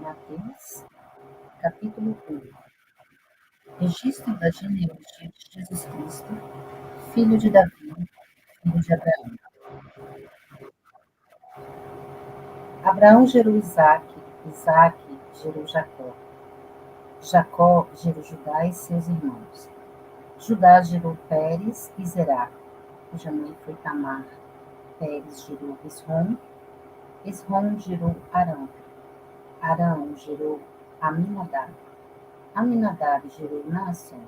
Mateus, capítulo 1. Registro da genealogia de Jesus Cristo, filho de Davi, filho de Abraão. Abraão gerou Isaque, Isaque gerou Jacó. Jacó gerou Judá e seus irmãos. Judá gerou Pérez e Zerá, cuja mãe foi Tamar. Pérez gerou Esrom. Esrom gerou Arão. Arão gerou Aminadab. Aminadab gerou Naasson.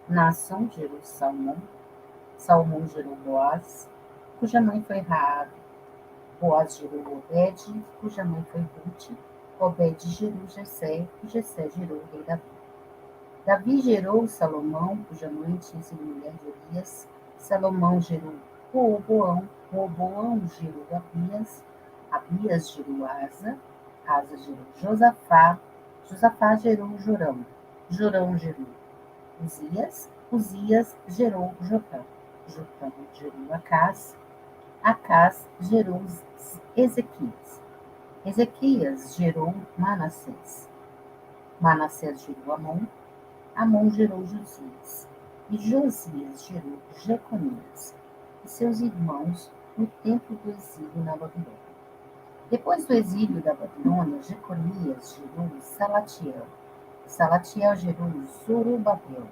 Naasson gerou Salmão. Salmão gerou Boaz, cuja mãe foi Raabe. Boaz gerou Obed, cuja mãe foi Rute. Obed gerou Jessé, e Jessé gerou o rei Davi. Davi gerou Salomão, cuja mãe tinha sido mulher de Urias. Salomão gerou Roboão. Roboão gerou Abias. Abias gerou Asa. Asa gerou Josafá. Josafá gerou Jorão. Jorão gerou Uzias. Uzias gerou Jotão. Jotão gerou Acás. Acás gerou Ezequias. Ezequias gerou Manassés. Manassés gerou Amon. Amon gerou Josias. E Josias gerou Jeconias e seus irmãos no tempo do exílio na Babilônia. Depois do exílio da Babilônia, Jeconias gerou Salatiel. Salatiel gerou Zorobabel.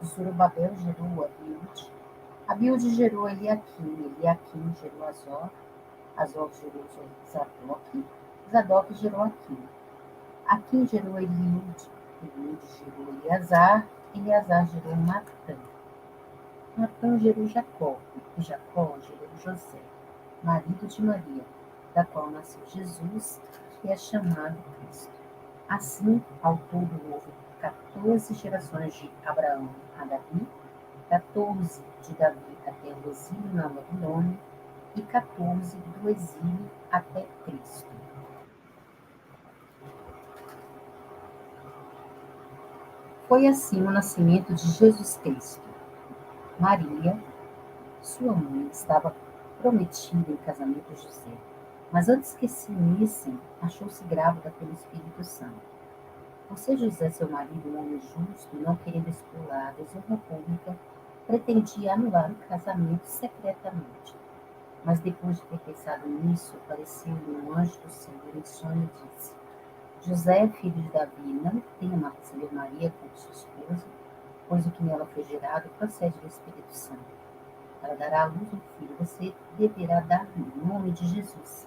Zorobabel gerou Abiúde. Abiúde gerou Eliaquim. Eliaquim gerou Azor. Azor gerou Zadok. Zadok gerou Aquim. Aquim gerou Eliúde. Eliúde gerou Eleazar. Eleazar gerou Matã. Matã gerou Jacó. E Jacó gerou José, marido de Maria, da qual nasceu Jesus, que é chamado Cristo. Assim, ao todo houve 14 gerações de Abraão a Davi, 14 de Davi até o exílio na Babilônia e 14 do exílio até Cristo. Foi assim o nascimento de Jesus Cristo. Maria, sua mãe, estava prometida em casamento a José, mas antes que se unissem, achou-se grávida pelo Espírito Santo. Por ser José, seu marido, um homem justo e não querendo expô-la à desonra pública, pretendia anular o casamento secretamente. Mas depois de ter pensado nisso, apareceu-lhe um anjo do Senhor em sonho e disse: José, filho de Davi, não tema receber Maria como sua esposa, pois o que nela foi gerado procede do Espírito Santo. Para dar à luz um filho, você deverá dar-lhe o nome de Jesus,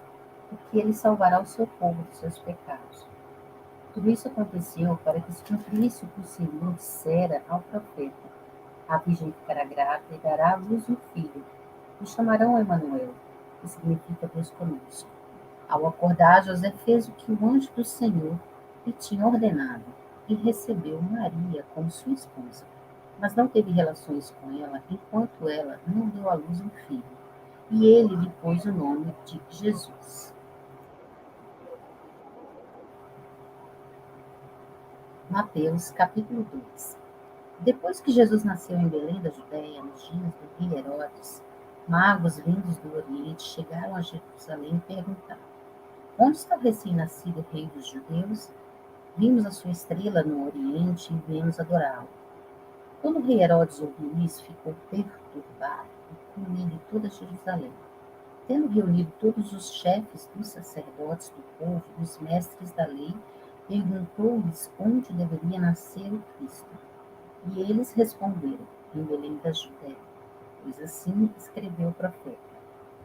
porque ele salvará o seu povo dos seus pecados. Tudo isso aconteceu para que se cumprisse o que o Senhor dissera ao profeta: a virgem ficará grávida e dará à luz um filho, e chamarão Emanuel, que significa Deus conosco. Ao acordar, José fez o que o anjo do Senhor lhe tinha ordenado e recebeu Maria como sua esposa. Mas não teve relações com ela enquanto ela não deu à luz um filho. E ele lhe pôs o nome de Jesus. Mateus, capítulo 2. Depois que Jesus nasceu em Belém da Judéia, nos dias do rei Herodes, magos vindos do Oriente chegaram a Jerusalém e perguntaram: Onde está o recém-nascido rei dos judeus? Vimos a sua estrela no Oriente e viemos adorá-lo. Quando o rei Herodes ouviu isso, ficou perturbado, e com ele toda Jerusalém. Tendo reunido todos os chefes dos sacerdotes do povo e os mestres da lei, perguntou-lhes onde deveria nascer o Cristo. E eles responderam: em Belém da Judéia, pois assim escreveu o profeta.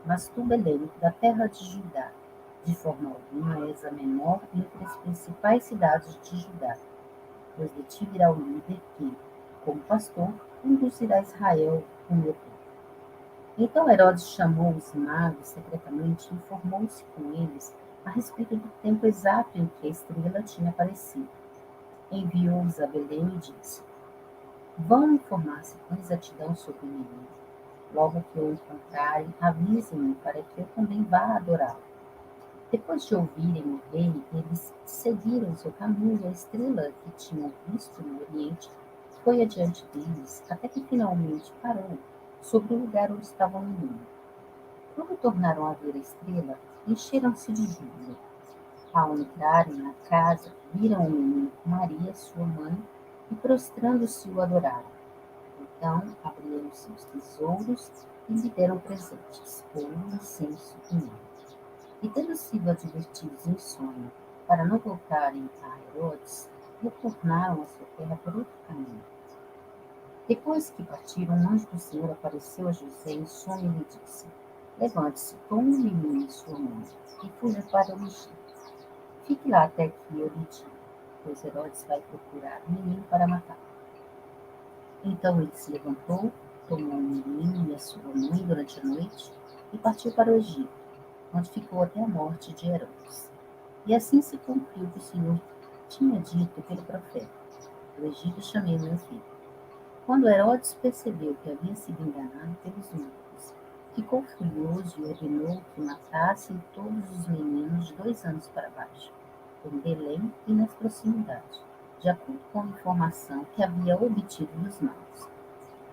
Mas tu, Belém, da terra de Judá, de forma alguma és a menor entre as principais cidades de Judá, pois de ti virá o líder que, como pastor, conduzirá Israel, o meu povo. Então Herodes chamou os magos secretamente e informou-se com eles a respeito do tempo exato em que a estrela tinha aparecido. Enviou-os a Belém e disse: Vão informar-se com exatidão sobre o menino. Logo que o encontrarem, avisem-me para que eu também vá adorá-lo. Depois de ouvirem o rei, eles seguiram seu caminho e a estrela que tinham visto no Oriente foi adiante deles, até que finalmente parou sobre o lugar onde estava o menino. Quando tornaram a ver a estrela, encheram-se de júbilo. Ao entrarem na casa, viram o menino com Maria, sua mãe, e prostrando-se o adoraram. Então abriram seus tesouros e lhe deram presentes, ouro, incenso e mel. E tendo sido advertidos em sonho para não voltarem a Herodes, retornaram à sua terra por outro caminho. Depois que partiram, um anjo do Senhor apareceu a José em sonho e lhe disse: Levante-se, tome o menino e sua mãe, e fuja para o Egito. Fique lá até que eu lhe diga, pois Herodes vai procurar o menino para matá-lo. Então ele se levantou, tomou o menino e a sua mãe durante a noite e partiu para o Egito, onde ficou até a morte de Herodes. E assim se cumpriu o que o Senhor tinha dito pelo profeta: Do Egito chamei meu filho. Quando Herodes percebeu que havia sido enganado pelos magos, ficou furioso e ordenou que matassem todos os meninos de 2 anos para baixo, em Belém e nas proximidades, de acordo com a informação que havia obtido dos magos.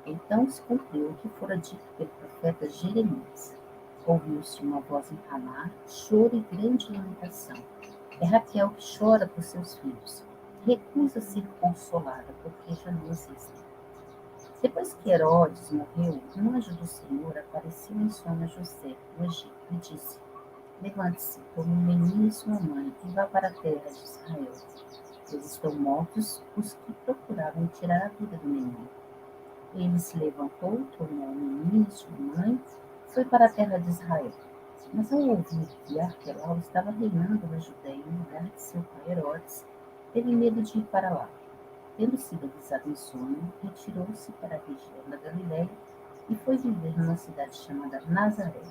Então se cumpriu o que fora dito pelo profeta Jeremias. Ouviu-se uma voz em Ramá, choro e grande lamentação. É Raquel que chora por seus filhos. Recusa ser consolada, porque já não existem. Depois que Herodes morreu, um anjo do Senhor apareceu em sonho a José, no Egito, e disse: Levante-se, tome o menino e sua mãe, e vá para a terra de Israel, pois estão mortos os que procuravam tirar a vida do menino. Ele se levantou, tomou o menino e sua mãe, e foi para a terra de Israel. Mas ao ouvir que Arquelau estava reinando na Judéia em lugar de seu pai Herodes, teve medo de ir para lá. Tendo sido avisado em sonho, retirou-se para a região da Galiléia e foi viver numa cidade chamada Nazaré.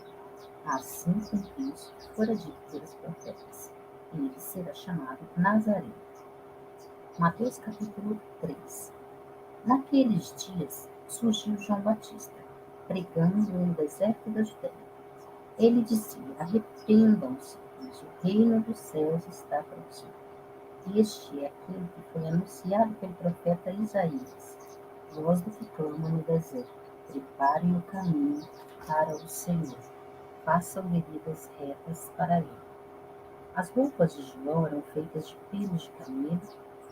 Assim cumpriu-se o que fora dito pelos profetas. Ele será chamado Nazareno. Mateus capítulo 3. Naqueles dias surgiu João Batista, pregando no deserto da Judéia. Ele dizia: Arrependam-se, pois o reino dos céus está próximo. Este é aquele que foi anunciado pelo profeta Isaías, voz do que clama no deserto: Preparem o caminho para o Senhor, façam veredas retas para ele. As roupas de João eram feitas de pelos de camelo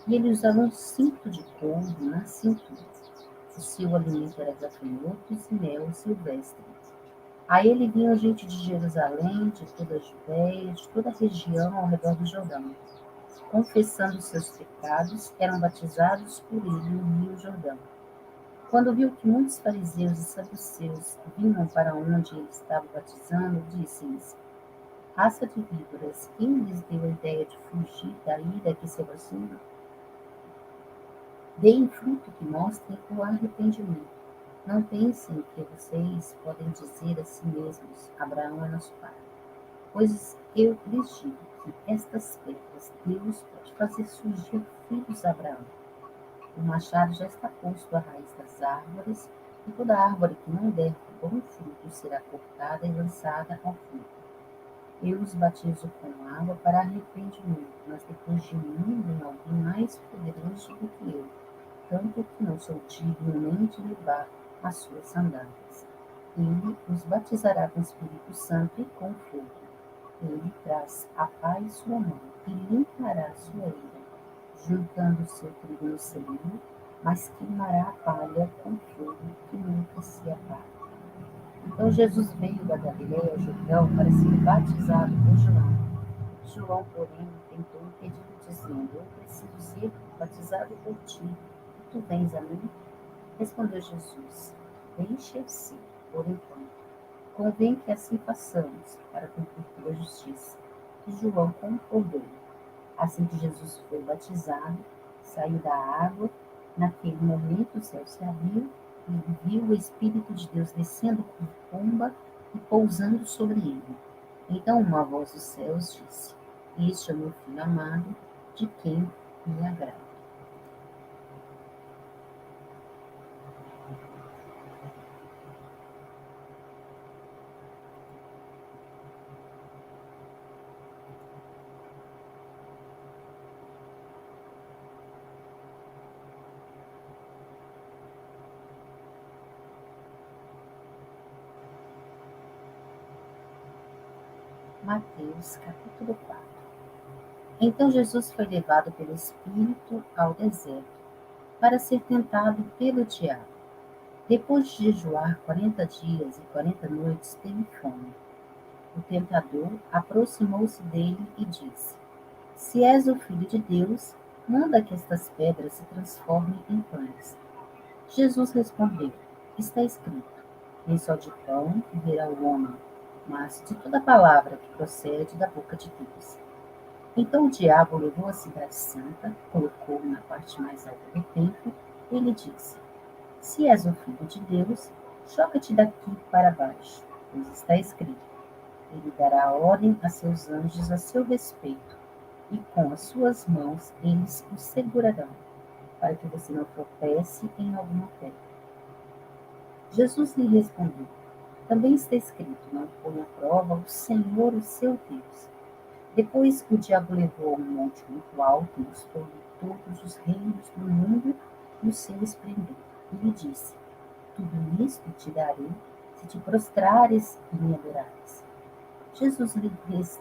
e ele usava um cinto de couro na cintura. O seu alimento era gafanhotos e mel silvestre. A ele vinha gente de Jerusalém, de toda a Judéia, de toda a região ao redor do Jordão. Confessando seus pecados, eram batizados por ele no rio Jordão. Quando viu que muitos fariseus e saduceus vinham para onde ele estava batizando, disse-lhes: Raça de víboras, quem lhes deu a ideia de fugir da ira que se aproxima? Deem fruto que mostre o arrependimento. Não pensem que vocês podem dizer a si mesmos: Abraão é nosso pai. Pois eu lhes digo que estas pedras Deus pode fazer surgir filhos a Abraão. O machado já está posto à raiz das árvores, e toda árvore que não der bom fruto será cortada e lançada ao fogo. Eu os batizo com água para arrependimento, mas depois de mim vem alguém mais poderoso do que eu, tanto que não sou digno nem de levar as suas sandálias. Ele os batizará com o Espírito Santo e com fogo. Ele traz a pá em sua mão e limpará sua ira, juntando o seu trigo no celeiro, mas queimará a palha com fogo que nunca se apaga. Então Jesus veio da Galiléia ao Jordão para ser batizado por João. João, porém, tentou impedi-lo, dizendo: Eu preciso ser batizado por ti, e tu vens a mim? Respondeu Jesus: Deixa eu ser, por enquanto. Convém que assim façamos, para cumprir tua justiça. E João concordou. Assim que Jesus foi batizado, saiu da água. Naquele momento o céu se abriu e ele viu o Espírito de Deus descendo como pomba e pousando sobre ele. Então uma voz dos céus disse: Este é o meu filho amado, de quem me agrado. Mateus capítulo 4. Então Jesus foi levado pelo Espírito ao deserto para ser tentado pelo diabo. Depois de jejuar 40 dias e 40 noites, teve fome. O tentador aproximou-se dele e disse: Se és o filho de Deus, manda que estas pedras se transformem em pães. Jesus respondeu: Está escrito: Nem só de pão viverá o homem, mas de toda palavra que procede da boca de Deus. Então o diabo levou a cidade santa, colocou-o na parte mais alta do templo e lhe disse: Se és o filho de Deus, joga-te daqui para baixo, pois está escrito: Ele dará ordem a seus anjos a seu respeito, e com as suas mãos eles o segurarão, para que você não tropece em alguma pedra. Jesus lhe respondeu: Também está escrito: Não põe à prova o Senhor, o seu Deus. Depois o diabo levou a um monte muito alto e mostrou-lhe todos os reinos do mundo e o seu esplendor. E lhe disse: Tudo isto te darei se te prostrares e me adorares. Jesus lhe disse: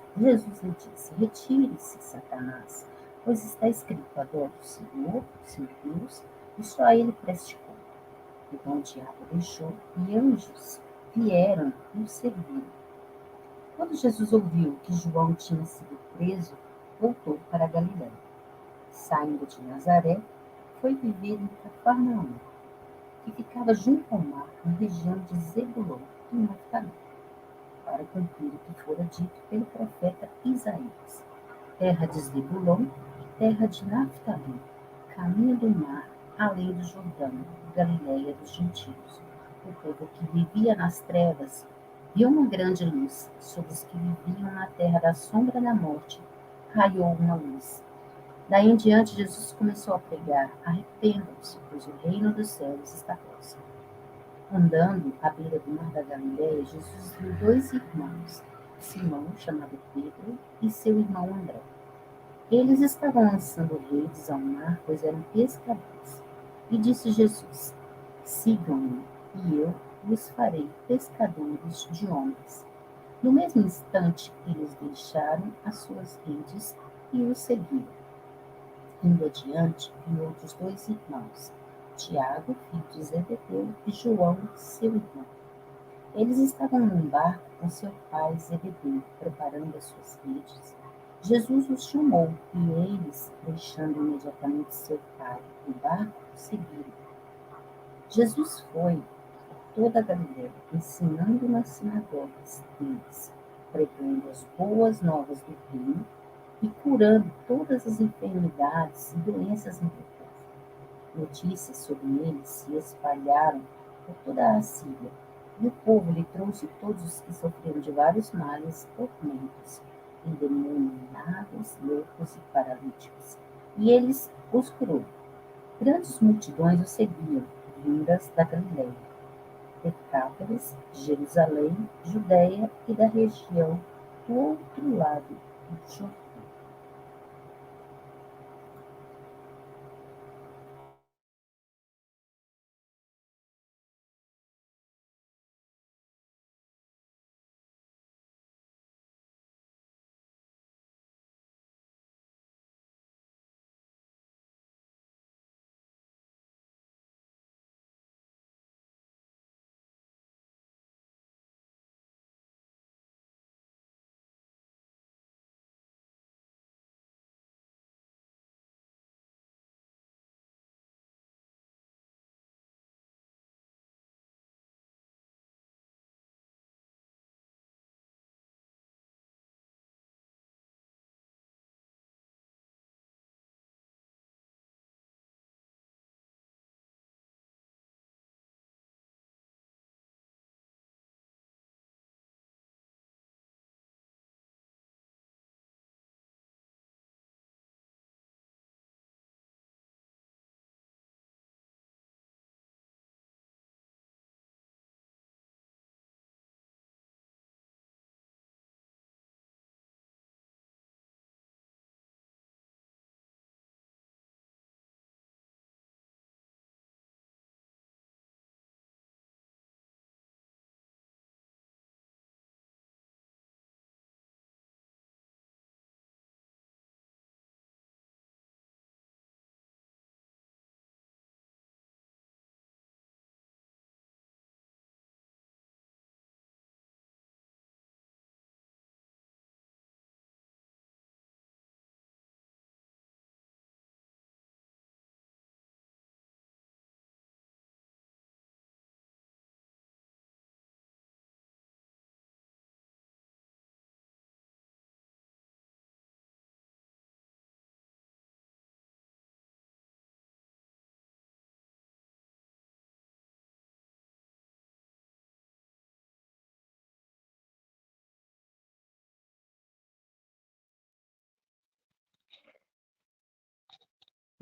Retire-se, Satanás, pois está escrito: Adore o seu Deus, e só a ele preste culto. Então o diabo deixou, e anjos vieram e o seguiram. Quando Jesus ouviu que João tinha sido preso, voltou para a Galiléia. Saindo de Nazaré, foi viver em Cafarnaum, que ficava junto ao mar, na região de Zebulon e Naftali, para cumprir o que fora dito pelo profeta Isaías: terra de Zebulon e terra de Naftali, caminho do mar, além do Jordão, Galiléia dos gentios. O povo que vivia nas trevas viu uma grande luz. Sobre os que viviam na terra da sombra da morte, raiou uma luz. Daí em diante, Jesus começou a pregar: Arrependam-se, pois o reino dos céus está próximo. Andando à beira do mar da Galiléia, Jesus viu dois irmãos, Simão, chamado Pedro, e seu irmão André. Eles estavam lançando redes ao mar, pois eram pescadores. E disse Jesus: Sigam-me, e eu vos farei pescadores de homens. No mesmo instante, eles deixaram as suas redes e o seguiram. Indo adiante, viu outros dois irmãos, Tiago, filho de Zebedeu, e João, seu irmão. Eles estavam num barco com seu pai Zebedeu, preparando as suas redes. Jesus os chamou, e eles, deixando imediatamente seu pai e o barco, o seguiram. Jesus foi por toda a Galiléia, ensinando nas sinagogas deles, pregando as boas novas do reino e curando todas as enfermidades e doenças entre o povo. Notícias sobre ele se espalharam por toda a Síria, e o povo lhe trouxe todos os que sofreram de vários males, tormentos, endemoniados, loucos e paralíticos. E eles os curou. Grandes multidões o seguiam, vindas da Galiléia, Decápolis, Jerusalém, Judéia e da região do outro lado do Jordão.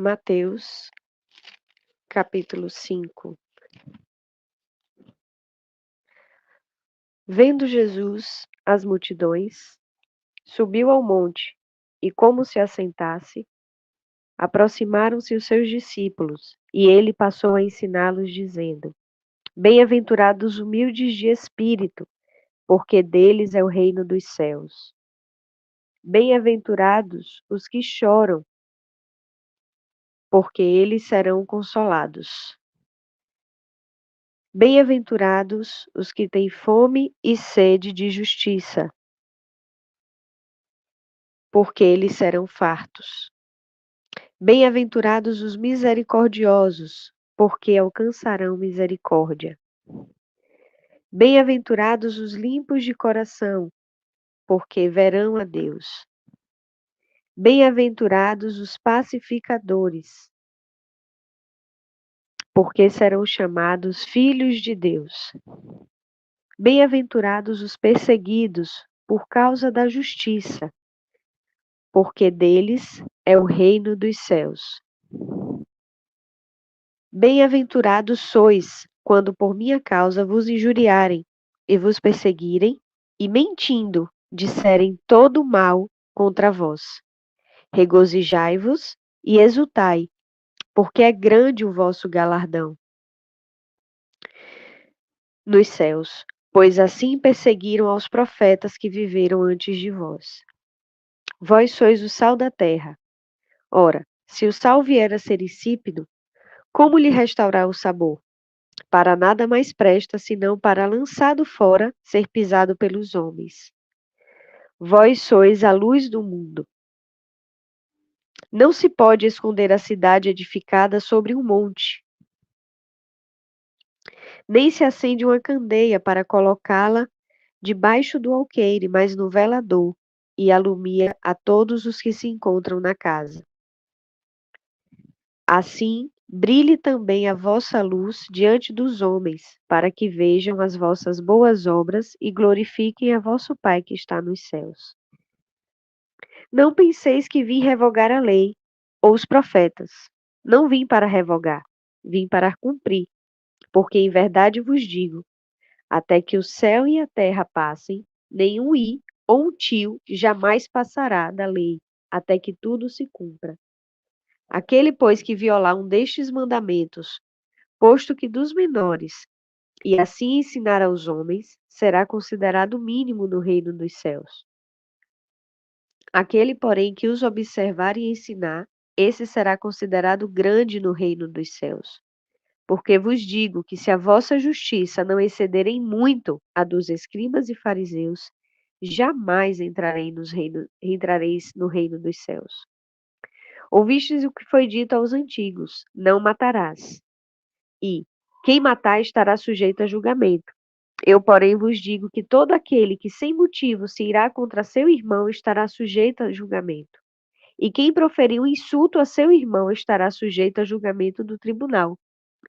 Mateus, capítulo 5. Vendo Jesus as multidões, subiu ao monte, e como se assentasse, aproximaram-se os seus discípulos, e ele passou a ensiná-los, dizendo: Bem-aventurados os humildes de espírito, porque deles é o reino dos céus. Bem-aventurados os que choram, porque eles serão consolados. Bem-aventurados os que têm fome e sede de justiça, porque eles serão fartos. Bem-aventurados os misericordiosos, porque alcançarão misericórdia. Bem-aventurados os limpos de coração, porque verão a Deus. Bem-aventurados os pacificadores, porque serão chamados filhos de Deus. Bem-aventurados os perseguidos por causa da justiça, porque deles é o reino dos céus. Bem-aventurados sois, quando por minha causa vos injuriarem, e vos perseguirem, e mentindo, disserem todo mal contra vós. Regozijai-vos e exultai, porque é grande o vosso galardão nos céus, pois assim perseguiram aos profetas que viveram antes de vós. Vós sois o sal da terra. Ora, se o sal vier a ser insípido, como lhe restaurar o sabor? Para nada mais presta, senão para, lançado fora, ser pisado pelos homens. Vós sois a luz do mundo. Não se pode esconder a cidade edificada sobre um monte, nem se acende uma candeia para colocá-la debaixo do alqueire, mas no velador, e alumia a todos os que se encontram na casa. Assim, brilhe também a vossa luz diante dos homens, para que vejam as vossas boas obras e glorifiquem a vosso Pai que está nos céus. Não penseis que vim revogar a lei ou os profetas. Não vim para revogar, vim para cumprir, porque em verdade vos digo, até que o céu e a terra passem, nenhum i ou um tio jamais passará da lei, até que tudo se cumpra. Aquele, pois, que violar um destes mandamentos, posto que dos menores, e assim ensinar aos homens, será considerado mínimo no reino dos céus. Aquele, porém, que os observar e ensinar, esse será considerado grande no reino dos céus. Porque vos digo que se a vossa justiça não exceder em muito a dos escribas e fariseus, jamais entrareis no reino dos céus. Ouvistes o que foi dito aos antigos: não matarás. E quem matar estará sujeito a julgamento. Eu, porém, vos digo que todo aquele que sem motivo se irá contra seu irmão estará sujeito a julgamento. E quem proferir um insulto a seu irmão estará sujeito a julgamento do tribunal.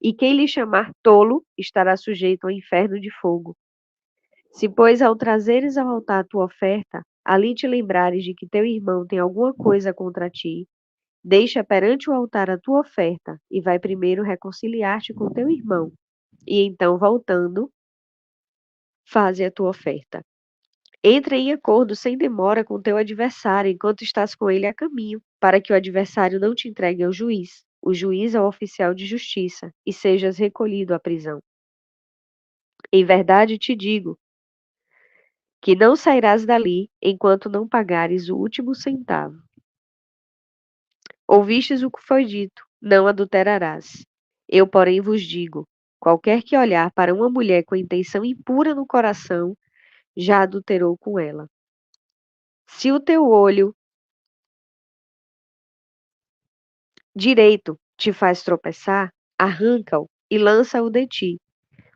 E quem lhe chamar tolo estará sujeito ao inferno de fogo. Se, pois, ao trazeres ao altar a tua oferta, ali te lembrares de que teu irmão tem alguma coisa contra ti, deixa perante o altar a tua oferta e vai primeiro reconciliar-te com teu irmão. E então, voltando, faze a tua oferta. Entra em acordo sem demora com teu adversário enquanto estás com ele a caminho, para que o adversário não te entregue ao juiz, o juiz ao oficial de justiça, e sejas recolhido à prisão. Em verdade te digo que não sairás dali enquanto não pagares o último centavo. Ouvistes o que foi dito: não adulterarás. Eu, porém, vos digo: qualquer que olhar para uma mulher com intenção impura no coração, já adulterou com ela. Se o teu olho direito te faz tropeçar, arranca-o e lança-o de ti,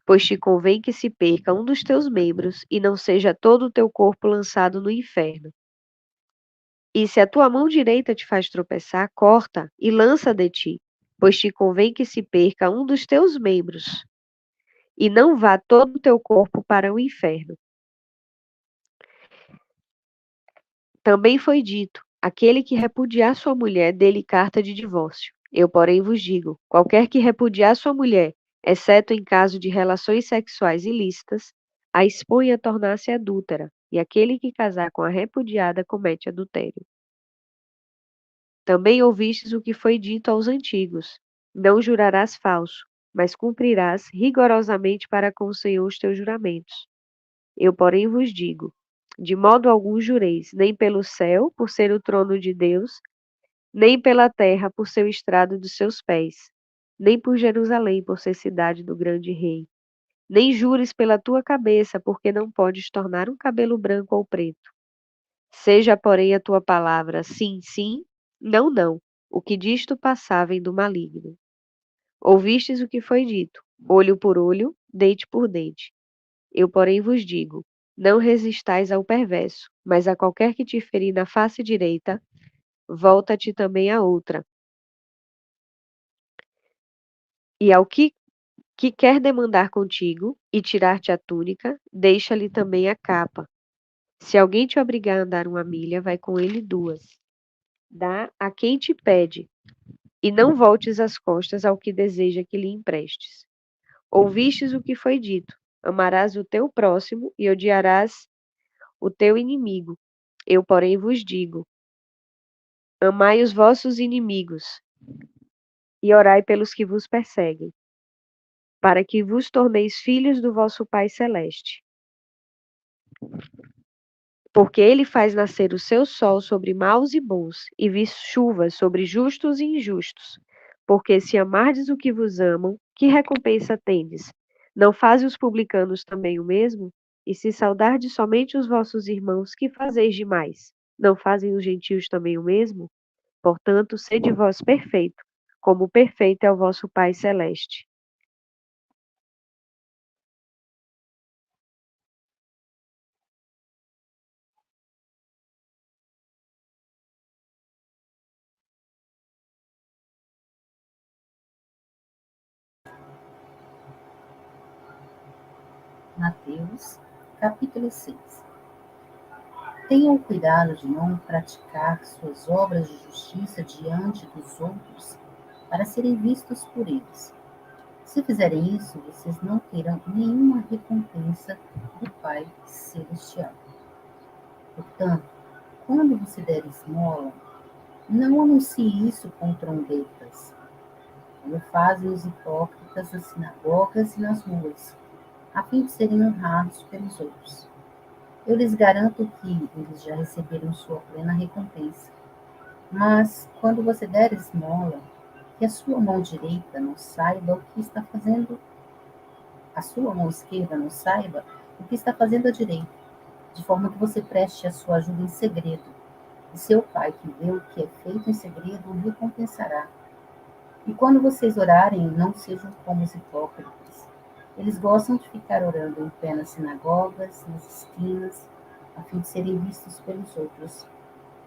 pois te convém que se perca um dos teus membros e não seja todo o teu corpo lançado no inferno. E se a tua mão direita te faz tropeçar, corta e lança de ti, pois te convém que se perca um dos teus membros e não vá todo o teu corpo para o inferno. Também foi dito: aquele que repudiar sua mulher, dê-lhe carta de divórcio. Eu, porém, vos digo: qualquer que repudiar sua mulher, exceto em caso de relações sexuais ilícitas, a expõe a tornar-se adúltera, e aquele que casar com a repudiada comete adultério. Também ouvistes o que foi dito aos antigos: não jurarás falso, mas cumprirás rigorosamente para com o Senhor os teus juramentos. Eu, porém, vos digo: de modo algum jureis, nem pelo céu, por ser o trono de Deus, nem pela terra, por ser o estrado dos seus pés, nem por Jerusalém, por ser cidade do grande rei. Nem jures pela tua cabeça, porque não podes tornar um cabelo branco ou preto. Seja, porém, a tua palavra sim, sim, não, não. O que disto passar vem do maligno. Ouvistes o que foi dito: olho por olho, dente por dente. Eu, porém, vos digo: não resistais ao perverso, mas a qualquer que te ferir na face direita, volta-te também a outra. E ao que quer demandar contigo e tirar-te a túnica, deixa-lhe também a capa. Se alguém te obrigar a andar uma milha, vai com ele duas. Dá a quem te pede, e não voltes as costas ao que deseja que lhe emprestes. Ouvistes o que foi dito: amarás o teu próximo e odiarás o teu inimigo. Eu, porém, vos digo: amai os vossos inimigos e orai pelos que vos perseguem, para que vos torneis filhos do vosso Pai Celeste. Porque ele faz nascer o seu sol sobre maus e bons, e vi chuvas sobre justos e injustos. Porque se amardes o que vos amam, que recompensa tendes? Não fazem os publicanos também o mesmo? E se saudardes somente os vossos irmãos, que fazeis demais? Não fazem os gentios também o mesmo? Portanto, sede vós perfeito, como perfeito é o vosso Pai Celeste. Mateus, capítulo 6. Tenham cuidado de não praticar suas obras de justiça diante dos outros para serem vistos por eles. Se fizerem isso, vocês não terão nenhuma recompensa do Pai Celestial. Portanto, quando você der esmola, não anuncie isso com trombetas, como fazem os hipócritas nas sinagogas e nas ruas, a fim de serem honrados pelos outros. Eu lhes garanto que eles já receberam sua plena recompensa. Mas, quando você der esmola, que a sua mão direita não saiba o que está fazendo, a sua mão esquerda não saiba o que está fazendo a direita, de forma que você preste a sua ajuda em segredo. E seu pai, que vê o que é feito em segredo, o recompensará. E quando vocês orarem, não sejam como os hipócritas. Eles gostam de ficar orando em pé nas sinagogas, nas esquinas, a fim de serem vistos pelos outros.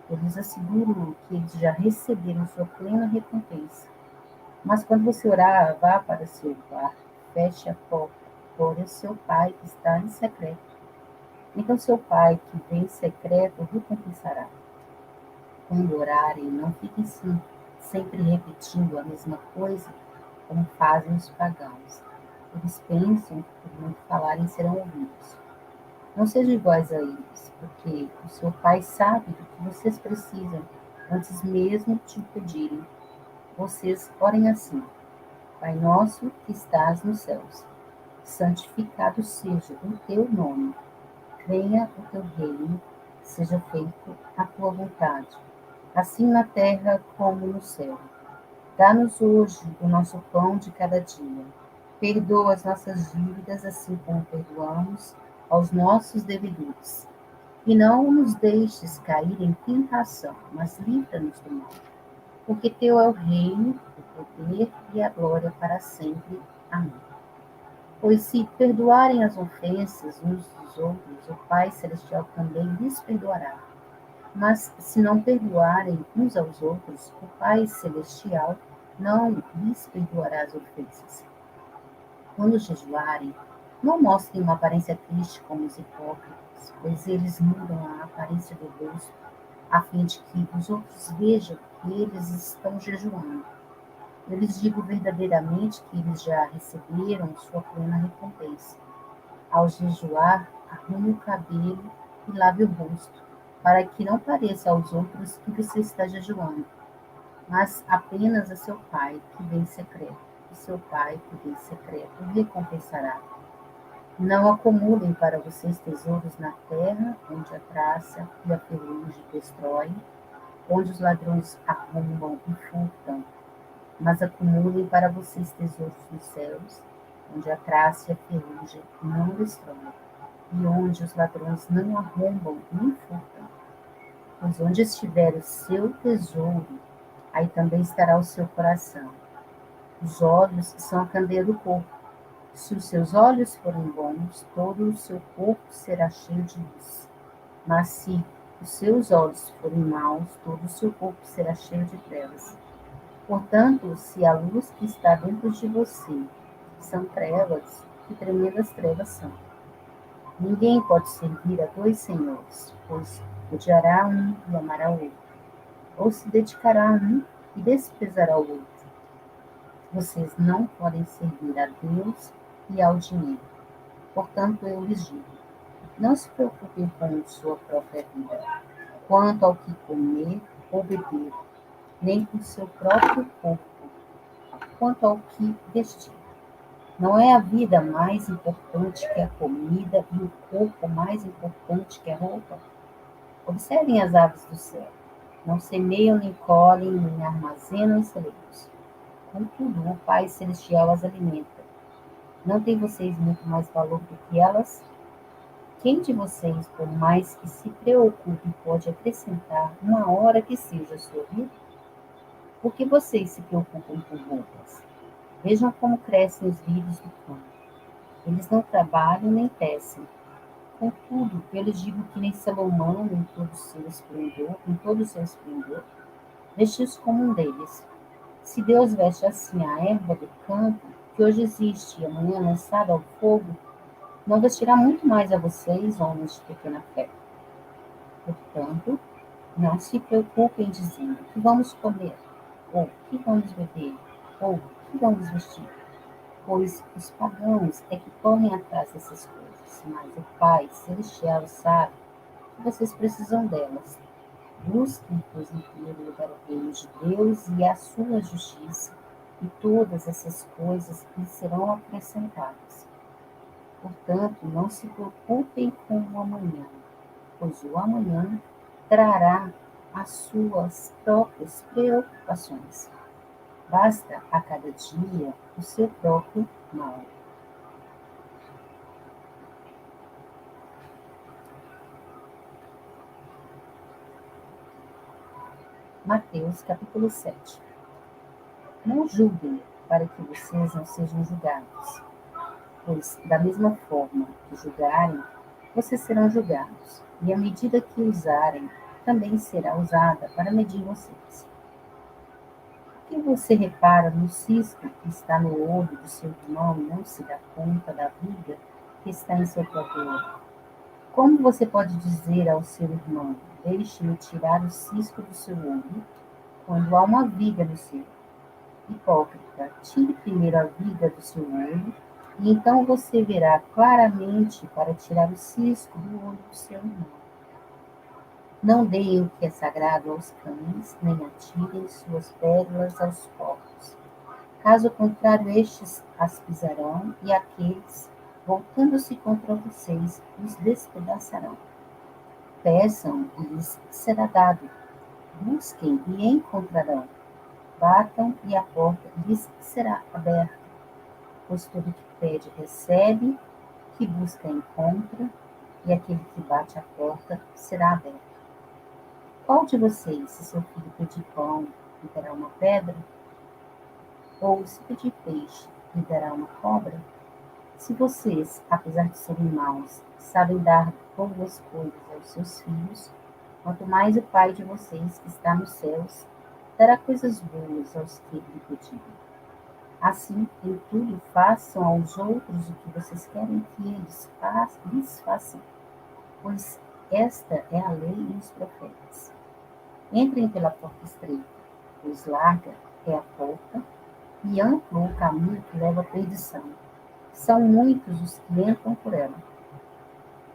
Eu lhes asseguro que eles já receberam sua plena recompensa. Mas quando você orar, vá para seu quarto, feche a porta, ore ao seu pai que está em secreto. Então seu pai que vê em secreto o recompensará. Quando orarem, não fiquem sempre repetindo a mesma coisa, como fazem os pagãos. Eles pensam que por muito falarem serão ouvidos. Não sejam iguais a eles, porque o seu Pai sabe do que vocês precisam antes mesmo de te pedirem. Vocês orem assim: Pai nosso que estás nos céus, santificado seja o teu nome. Venha o teu reino, seja feito a tua vontade, assim na terra como no céu. Dá-nos hoje o nosso pão de cada dia. Perdoa as nossas dívidas, assim como perdoamos aos nossos devedores. E não nos deixes cair em tentação, mas livra-nos do mal. Porque teu é o reino, o poder e a glória para sempre. Amém. Pois se perdoarem as ofensas uns dos outros, o Pai Celestial também lhes perdoará. Mas se não perdoarem uns aos outros, o Pai Celestial não lhes perdoará as ofensas. Quando jejuarem, não mostrem uma aparência triste como os hipócritas, pois eles mudam a aparência do rosto, a fim de que os outros vejam que eles estão jejuando. Eu lhes digo verdadeiramente que eles já receberam sua plena recompensa. Ao jejuar, arrume o cabelo e lave o rosto, para que não pareça aos outros que você está jejuando, mas apenas a seu pai que vem em secreto. E seu pai que vem em secreto o recompensará. Não acumulem para vocês tesouros na terra, onde a traça e a ferrugem destroem, onde os ladrões arrombam e furtam, mas acumulem para vocês tesouros nos céus, onde a traça e a ferrugem não destroem, e onde os ladrões não arrombam nem furtam. Pois onde estiver o seu tesouro, aí também estará o seu coração. Os olhos são a candeia do corpo. Se os seus olhos forem bons, todo o seu corpo será cheio de luz. Mas se os seus olhos forem maus, todo o seu corpo será cheio de trevas. Portanto, se a luz que está dentro de você são trevas, que tremendas trevas são. Ninguém pode servir a dois senhores, pois odiará um e amará o outro, ou se dedicará a um e desprezará o outro. Vocês não podem servir a Deus e ao dinheiro. Portanto, eu lhes digo, não se preocupem com sua própria vida, quanto ao que comer ou beber, nem com seu próprio corpo, quanto ao que vestir. Não é a vida mais importante que a comida e o corpo mais importante que a roupa? Observem as aves do céu. Não semeiam, nem colhem, nem armazenam em celeiros. Contudo, o Pai Celestial as alimenta. Não têm vocês muito mais valor do que elas? Quem de vocês, por mais que se preocupe, pode acrescentar uma hora que seja a sua vida? Por que vocês se preocupam com roupas? Vejam como crescem os lírios do campo. Eles não trabalham nem tecem. Contudo, eu lhes digo que nem Salomão, em todo o seu esplendor, vestiu-se como um deles. Se Deus veste assim a erva do campo, que hoje existe e amanhã é lançada ao fogo, não vestirá muito mais a vocês, homens de pequena fé. Portanto, não se preocupem dizendo que vamos comer, ou que vamos beber, ou que vamos vestir, pois os pagãos é que correm atrás dessas coisas, mas o Pai Celestial sabe que vocês precisam delas. Busquem, pois, em primeiro lugar o reino de Deus e a sua justiça, e todas essas coisas lhes serão acrescentadas. Portanto, não se preocupem com o amanhã, pois o amanhã trará as suas próprias preocupações. Basta a cada dia o seu próprio mal. Mateus capítulo 7. Não julguem para que vocês não sejam julgados, pois da mesma forma que julgarem, vocês serão julgados, e a medida que usarem também será usada para medir vocês. Por que você repara no cisco que está no olho do seu irmão e não se dá conta da viga que está em seu próprio olho? Como você pode dizer ao seu irmão, deixe-me tirar o cisco do seu olho, quando há uma viga no seu? Hipócrita, tire primeiro a viga do seu olho, e então você verá claramente para tirar o cisco do olho do seu irmão. Não deem o que é sagrado aos cães, nem atirem suas pérolas aos porcos. Caso contrário, estes as pisarão, e aqueles, voltando-se contra vocês, os despedaçarão. Peçam e lhes será dado. Busquem e encontrarão. Batam e a porta lhes será aberta. Pois todo que pede recebe, que busca encontra, e aquele que bate à porta será aberto. Qual de vocês, se seu filho pedir pão, lhe dará uma pedra? Ou se pedir peixe, lhe dará uma cobra? Se vocês, apesar de serem maus, sabem dar boas coisas aos seus filhos, quanto mais o Pai de vocês, que está nos céus, dará coisas boas aos que lhe pedirem. Assim, em tudo, façam aos outros o que vocês querem que eles lhes façam, pois esta é a lei e os profetas. Entrem pela porta estreita, pois larga é a porta e amplo o caminho que leva à perdição. São muitos os que entram por ela.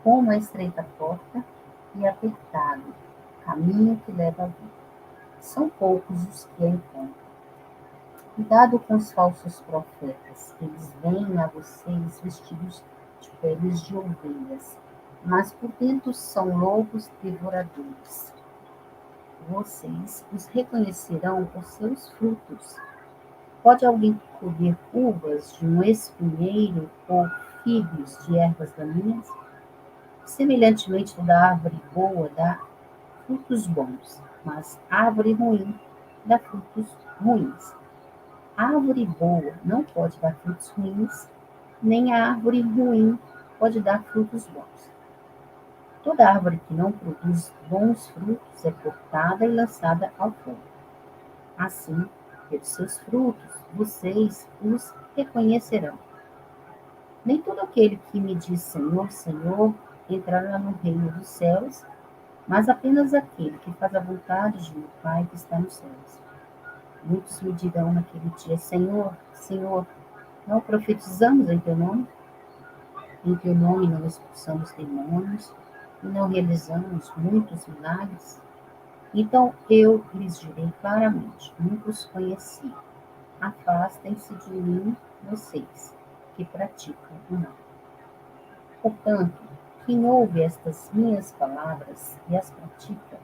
Como a estreita porta e apertado o caminho que leva à vida. São poucos os que a encontram. Cuidado com os falsos profetas. Eles vêm a vocês vestidos de peles de ovelhas, mas por dentro são lobos devoradores. Vocês os reconhecerão por seus frutos. Pode alguém colher uvas de um espinheiro ou figos de ervas daninhas? Semelhantemente, toda árvore boa dá frutos bons, mas árvore ruim dá frutos ruins. A árvore boa não pode dar frutos ruins, nem a árvore ruim pode dar frutos bons. Toda árvore que não produz bons frutos é cortada e lançada ao fogo. Assim, pelos seus frutos, vocês os reconhecerão. Nem todo aquele que me diz Senhor, Senhor, entrará no reino dos céus, mas apenas aquele que faz a vontade de meu Pai que está nos céus. Muitos me dirão naquele dia, Senhor, Senhor, não profetizamos em teu nome? Em teu nome não expulsamos demônios e não realizamos muitos milagres? Então eu lhes direi claramente, nunca os conheci. Afastem-se de mim, vocês, que praticam o mal. Portanto, quem ouve estas minhas palavras e as pratica,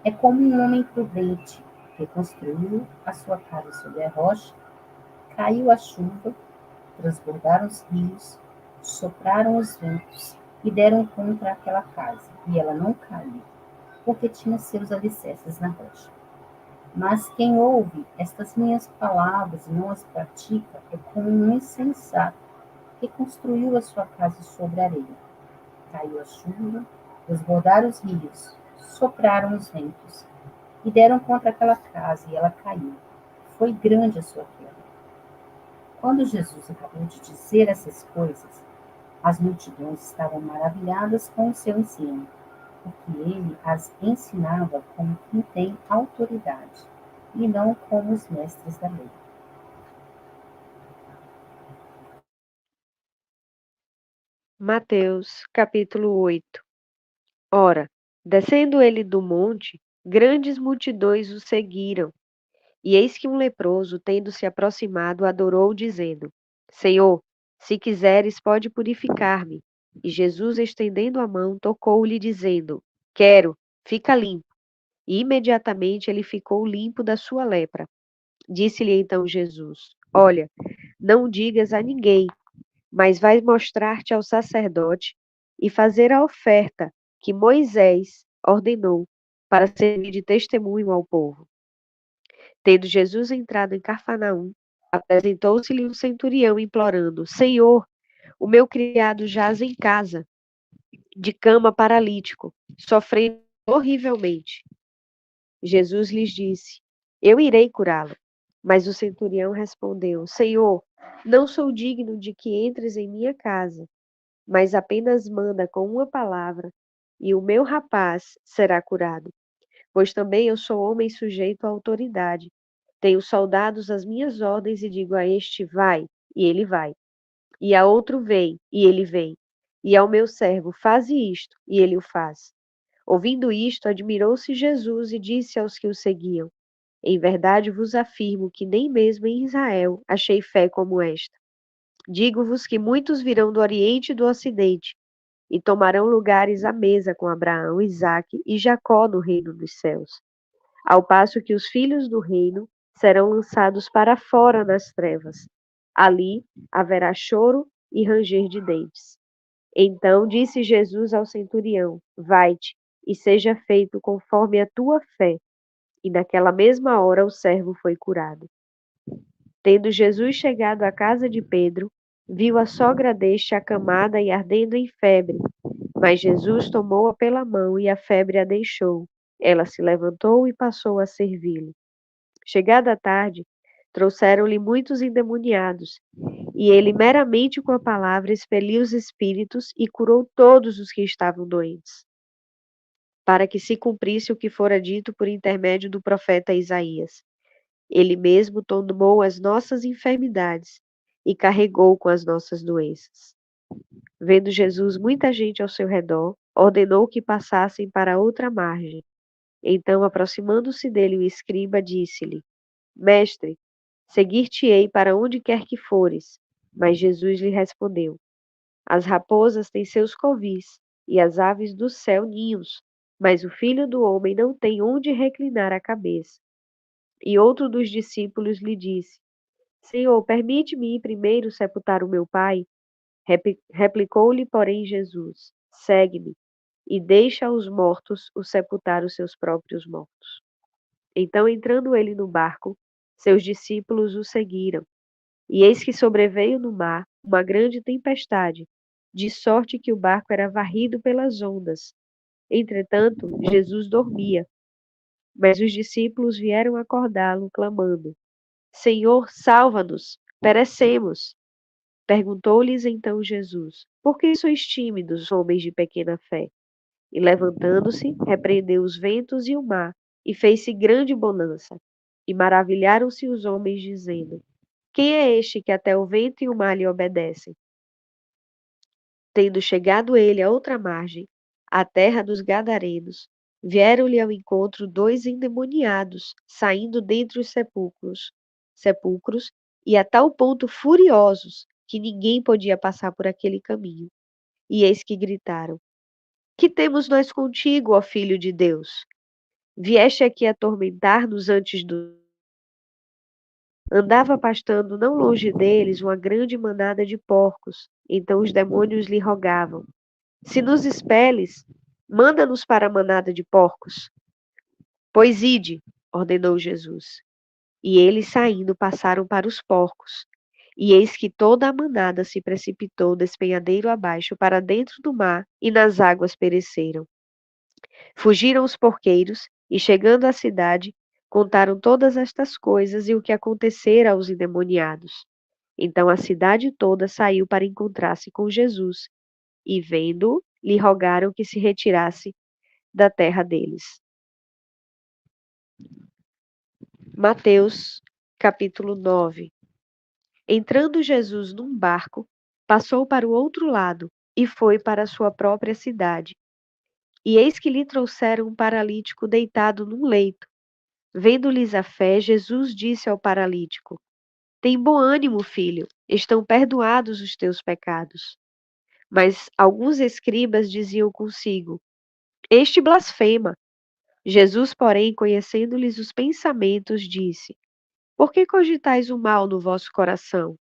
é como um homem prudente que construiu a sua casa sobre a rocha, caiu a chuva, transbordaram os rios, sopraram os ventos e deram contra aquela casa, e ela não caiu, porque tinha seus alicerces na rocha. Mas quem ouve estas minhas palavras e não as pratica é como um insensato que construiu a sua casa sobre a areia. Caiu a chuva, desbordaram os rios, sopraram os ventos e deram contra aquela casa e ela caiu. Foi grande a sua queda. Quando Jesus acabou de dizer essas coisas, as multidões estavam maravilhadas com o seu ensino, porque ele as ensinava como quem tem autoridade, e não como os mestres da lei. Mateus, capítulo 8. Ora, descendo ele do monte, grandes multidões o seguiram. E eis que um leproso, tendo se aproximado, adorou, dizendo: Senhor, se quiseres, pode purificar-me. E Jesus, estendendo a mão, tocou-lhe, dizendo: Quero, fica limpo. E imediatamente ele ficou limpo da sua lepra. Disse-lhe então Jesus: Olha, não digas a ninguém, mas vai mostrar-te ao sacerdote e fazer a oferta que Moisés ordenou para servir de testemunho ao povo. Tendo Jesus entrado em Cafarnaum, apresentou-se-lhe um centurião, implorando: Senhor, o meu criado jaz em casa, de cama paralítico, sofrendo horrivelmente. Jesus lhes disse: Eu irei curá-lo. Mas o centurião respondeu: Senhor, não sou digno de que entres em minha casa, mas apenas manda com uma palavra, e o meu rapaz será curado. Pois também eu sou homem sujeito à autoridade. Tenho soldados às minhas ordens e digo a este: vai, e ele vai. E a outro: vem, e ele vem. E ao meu servo: faze isto, e ele o faz. Ouvindo isto, admirou-se Jesus e disse aos que o seguiam: Em verdade vos afirmo que nem mesmo em Israel achei fé como esta. Digo-vos que muitos virão do Oriente e do Ocidente e tomarão lugares à mesa com Abraão, Isaque e Jacó no reino dos céus. Ao passo que os filhos do reino serão lançados para fora nas trevas. Ali haverá choro e ranger de dentes. Então disse Jesus ao centurião: Vai-te, e seja feito conforme a tua fé. E naquela mesma hora o servo foi curado. Tendo Jesus chegado à casa de Pedro, viu a sogra deste acamada e ardendo em febre. Mas Jesus tomou-a pela mão e a febre a deixou. Ela se levantou e passou a servi-lo. Chegada a tarde, trouxeram-lhe muitos endemoniados, e ele meramente com a palavra expeliu os espíritos e curou todos os que estavam doentes, para que se cumprisse o que fora dito por intermédio do profeta Isaías. Ele mesmo tomou as nossas enfermidades e carregou com as nossas doenças. Vendo Jesus muita gente ao seu redor, ordenou que passassem para outra margem. Então, aproximando-se dele, o escriba disse-lhe: Mestre, seguir-te-ei para onde quer que fores. Mas Jesus lhe respondeu: As raposas têm seus covis, e as aves do céu ninhos, mas o filho do homem não tem onde reclinar a cabeça. E outro dos discípulos lhe disse: Senhor, permite-me ir primeiro sepultar o meu pai? Replicou-lhe, porém, Jesus: Segue-me e deixa os mortos o sepultar os seus próprios mortos. Então, entrando ele no barco, seus discípulos o seguiram. E eis que sobreveio no mar uma grande tempestade, de sorte que o barco era varrido pelas ondas. Entretanto, Jesus dormia, mas os discípulos vieram acordá-lo, clamando: Senhor, salva-nos, perecemos. Perguntou-lhes então Jesus: Por que sois tímidos, homens de pequena fé? E levantando-se, repreendeu os ventos e o mar, e fez-se grande bonança. E maravilharam-se os homens, dizendo: Quem é este que até o vento e o mar lhe obedecem? Tendo chegado ele à outra margem, à terra dos Gadarenos, vieram-lhe ao encontro dois endemoniados, saindo dentre os sepulcros, e a tal ponto furiosos que ninguém podia passar por aquele caminho. E eis que gritaram: Que temos nós contigo, ó Filho de Deus? Vieste aqui atormentar-nos antes do. Andava pastando não longe deles uma grande manada de porcos. Então os demônios lhe rogavam: Se nos expeles, manda-nos para a manada de porcos. Pois ide, ordenou Jesus. E eles saindo passaram para os porcos. E eis que toda a manada se precipitou despenhadeiro abaixo para dentro do mar, e nas águas pereceram. Fugiram os porqueiros, e chegando à cidade, contaram todas estas coisas e o que acontecera aos endemoniados. Então a cidade toda saiu para encontrar-se com Jesus, e vendo-o, lhe rogaram que se retirasse da terra deles. Mateus, capítulo 9. Entrando Jesus num barco, passou para o outro lado e foi para a sua própria cidade. E eis que lhe trouxeram um paralítico deitado num leito. Vendo-lhes a fé, Jesus disse ao paralítico: Tem bom ânimo, filho, estão perdoados os teus pecados. Mas alguns escribas diziam consigo: Este blasfema. Jesus, porém, conhecendo-lhes os pensamentos, disse: Por que cogitais o mal no vosso coração?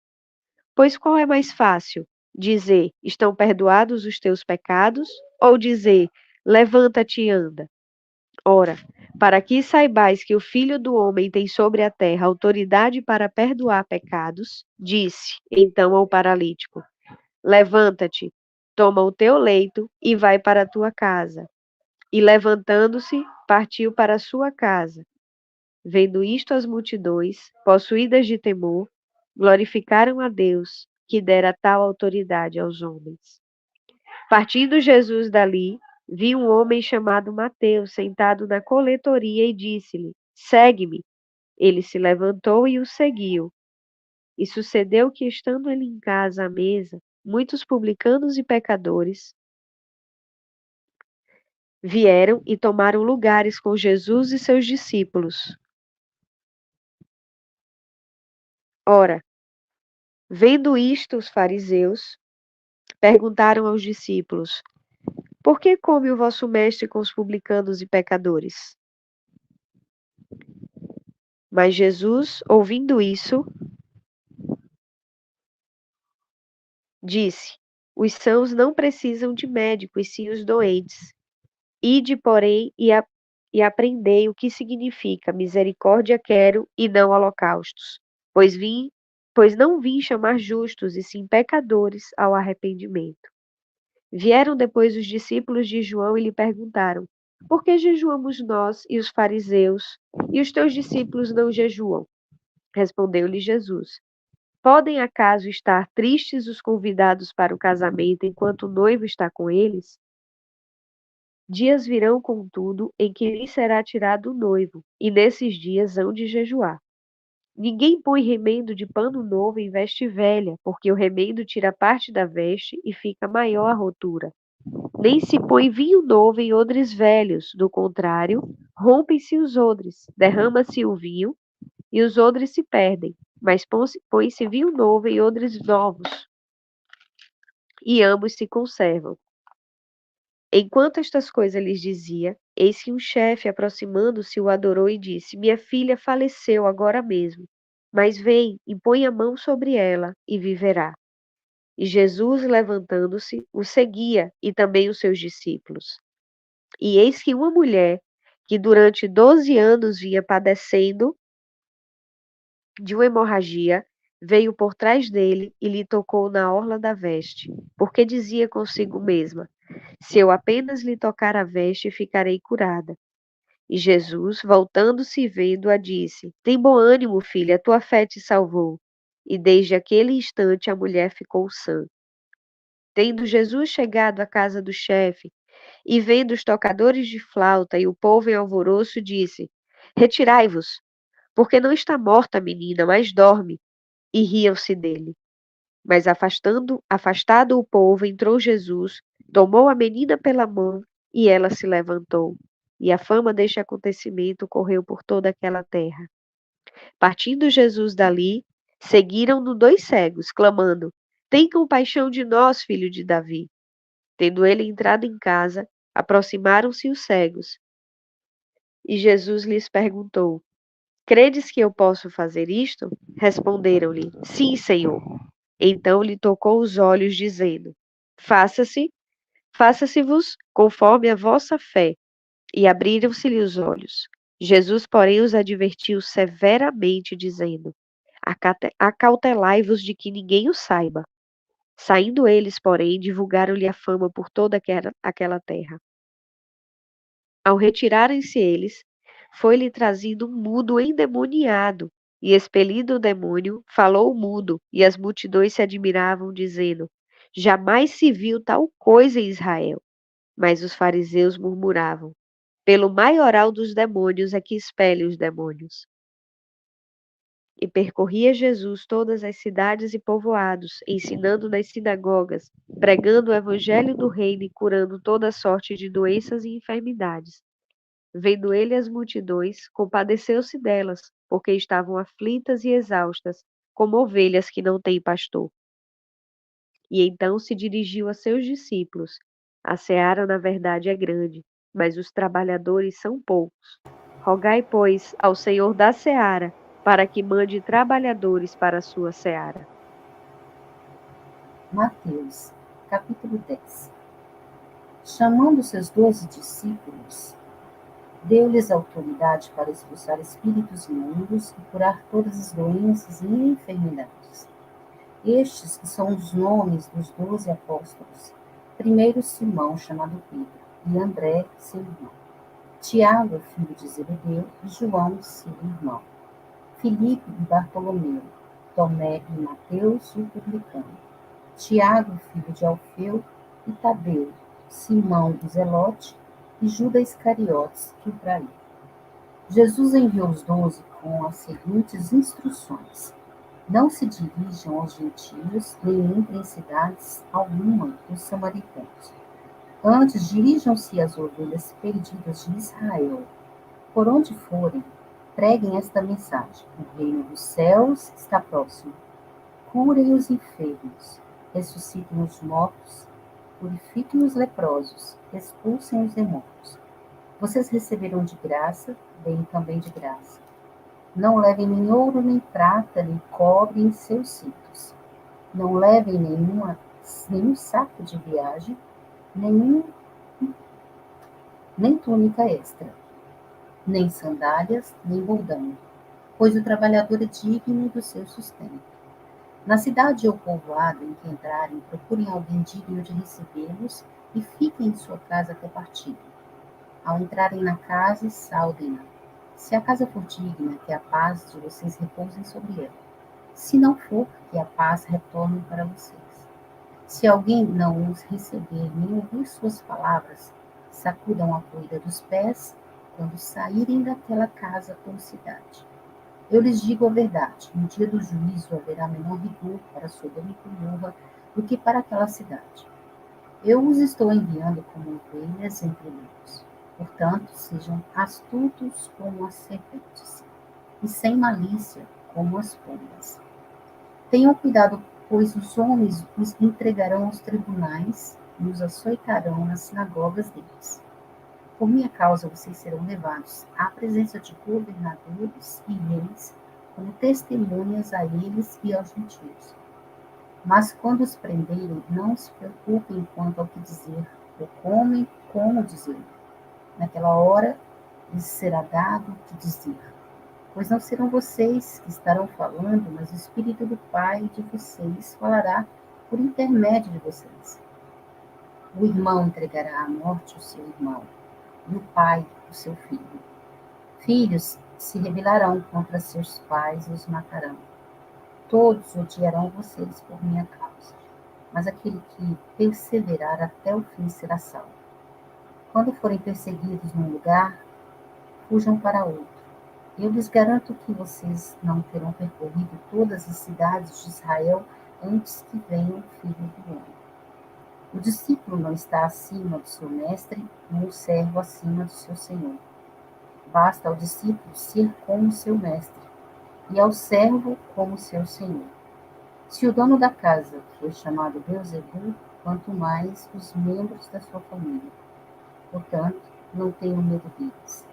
Pois qual é mais fácil? Dizer: Estão perdoados os teus pecados? Ou dizer: Levanta-te e anda? Ora, para que saibais que o Filho do Homem tem sobre a terra autoridade para perdoar pecados, disse então ao paralítico: Levanta-te, toma o teu leito e vai para a tua casa. E levantando-se, partiu para a sua casa. Vendo isto, as multidões, possuídas de temor, glorificaram a Deus, que dera tal autoridade aos homens. Partindo Jesus dali, viu um homem chamado Mateus sentado na coletoria e disse-lhe: Segue-me. Ele se levantou e o seguiu. E sucedeu que, estando ele em casa à mesa, muitos publicanos e pecadores vieram e tomaram lugares com Jesus e seus discípulos. Ora, vendo isto, os fariseus perguntaram aos discípulos: Por que come o vosso mestre com os publicanos e pecadores? Mas Jesus, ouvindo isso, disse: Os sãos não precisam de médico, e sim os doentes. Ide, porém, e aprendei o que significa misericórdia quero e não holocaustos, pois não vim chamar justos, e sim pecadores ao arrependimento. Vieram depois os discípulos de João e lhe perguntaram: Por que jejuamos nós e os fariseus, e os teus discípulos não jejuam? Respondeu-lhe Jesus: Podem acaso estar tristes os convidados para o casamento enquanto o noivo está com eles? Dias virão, contudo, em que lhes será tirado o noivo, e nesses dias hão de jejuar. Ninguém põe remendo de pano novo em veste velha, porque o remendo tira parte da veste e fica maior a rotura. Nem se põe vinho novo em odres velhos, do contrário, rompem-se os odres, derrama-se o vinho e os odres se perdem. Mas põe-se vinho novo em odres novos, e ambos se conservam. Enquanto estas coisas lhes dizia, eis que um chefe, aproximando-se, o adorou e disse: Minha filha faleceu agora mesmo, mas vem e põe a mão sobre ela e viverá. E Jesus, levantando-se, o seguia, e também os seus discípulos. E eis que uma mulher, que durante 12 anos vinha padecendo de uma hemorragia, veio por trás dele e lhe tocou na orla da veste, porque dizia consigo mesma: Se eu apenas lhe tocar a veste, ficarei curada. E Jesus, voltando-se e vendo-a, disse: Tem bom ânimo, filha, a tua fé te salvou. E desde aquele instante a mulher ficou sã. Tendo Jesus chegado à casa do chefe, e vendo os tocadores de flauta e o povo em alvoroço, disse: Retirai-vos, porque não está morta a menina, mas dorme. E riam-se dele. Mas afastado o povo, entrou Jesus, tomou a menina pela mão, e ela se levantou. E a fama deste acontecimento correu por toda aquela terra. Partindo Jesus dali, seguiram-no 2 cegos, clamando: Tem compaixão de nós, filho de Davi. Tendo ele entrado em casa, aproximaram-se os cegos. E Jesus lhes perguntou: Credes que eu posso fazer isto? Responderam-lhe: Sim, Senhor. Então lhe tocou os olhos, dizendo: Faça-se-vos conforme a vossa fé. E abriram-se-lhe os olhos. Jesus, porém, os advertiu severamente, dizendo: Acautelai-vos de que ninguém o saiba. Saindo eles, porém, divulgaram-lhe a fama por toda aquela terra. Ao retirarem-se eles, foi-lhe trazido um mudo endemoniado, e expelido o demônio, falou o mudo, e as multidões se admiravam, dizendo: Jamais se viu tal coisa em Israel. Mas os fariseus murmuravam: Pelo maioral dos demônios é que expele os demônios. E percorria Jesus todas as cidades e povoados, ensinando nas sinagogas, pregando o evangelho do reino e curando toda sorte de doenças e enfermidades. Vendo ele as multidões, compadeceu-se delas, porque estavam aflitas e exaustas, como ovelhas que não têm pastor. E então se dirigiu a seus discípulos: A seara, na verdade, é grande, mas os trabalhadores são poucos. Rogai, pois, ao Senhor da seara, para que mande trabalhadores para a sua seara. Mateus, capítulo 10. Chamando seus 12 discípulos, deu-lhes autoridade para expulsar espíritos imundos e curar todas as doenças e enfermidades. Estes que são os nomes dos 12 apóstolos: primeiro Simão, chamado Pedro, e André, seu irmão; Tiago, filho de Zebedeu, e João, seu irmão; Filipe e Bartolomeu; Tomé e Mateus, o publicano; Tiago, filho de Alfeu, e Tadeu; Simão o Zelote, e Judas Iscariotes, que o traiu. Jesus enviou os 12 com as seguintes instruções: Não se dirijam aos gentios, nem entrem em cidades alguma dos samaritanos. Antes, dirijam-se às ovelhas perdidas de Israel. Por onde forem, preguem esta mensagem: O reino dos céus está próximo. Curem os enfermos, ressuscitem os mortos, purifiquem os leprosos, expulsem os demônios. Vocês receberam de graça, deem também de graça. Não levem nem ouro, nem prata, nem cobre em seus cintos. Não levem nenhum saco de viagem, nenhum, nem túnica extra, nem sandálias, nem bordão, pois o trabalhador é digno do seu sustento. Na cidade ou povoado em que entrarem, procurem alguém digno de recebê-los e fiquem em sua casa até partirem. Ao entrarem na casa, saudem-na. Se a casa for digna, que a paz de vocês repousem sobre ela. Se não for, que a paz retorne para vocês. Se alguém não os receber nem ouvir suas palavras, sacudam a poeira dos pés quando saírem daquela casa ou cidade. Eu lhes digo a verdade, no dia do juízo haverá menor rigor para Sodoma e Gomorra do que para aquela cidade. Eu os estou enviando como ovelhas entre lobos. Portanto, sejam astutos como as serpentes e sem malícia como as pombas. Tenham cuidado, pois os homens os entregarão aos tribunais e os açoitarão nas sinagogas deles. Por minha causa, vocês serão levados à presença de governadores e reis, como testemunhas a eles e aos gentios. Mas quando os prenderem, não se preocupem quanto ao que dizer, ou como dizer. Naquela hora lhes será dado o que dizer. Pois não serão vocês que estarão falando, mas o Espírito do Pai de vocês falará por intermédio de vocês. O irmão entregará à morte o seu irmão, e o pai o seu filho. Filhos se rebelarão contra seus pais e os matarão. Todos odiarão vocês por minha causa, mas aquele que perseverar até o fim será salvo. Quando forem perseguidos num lugar, fujam para outro. Eu lhes garanto que vocês não terão percorrido todas as cidades de Israel antes que venha o Filho do Homem. O discípulo não está acima do seu mestre, nem o servo acima do seu senhor. Basta ao discípulo ser como seu mestre, e ao servo como seu senhor. Se o dono da casa foi chamado Beelzebul, quanto mais os membros da sua família. Portanto, não tenham medo deles.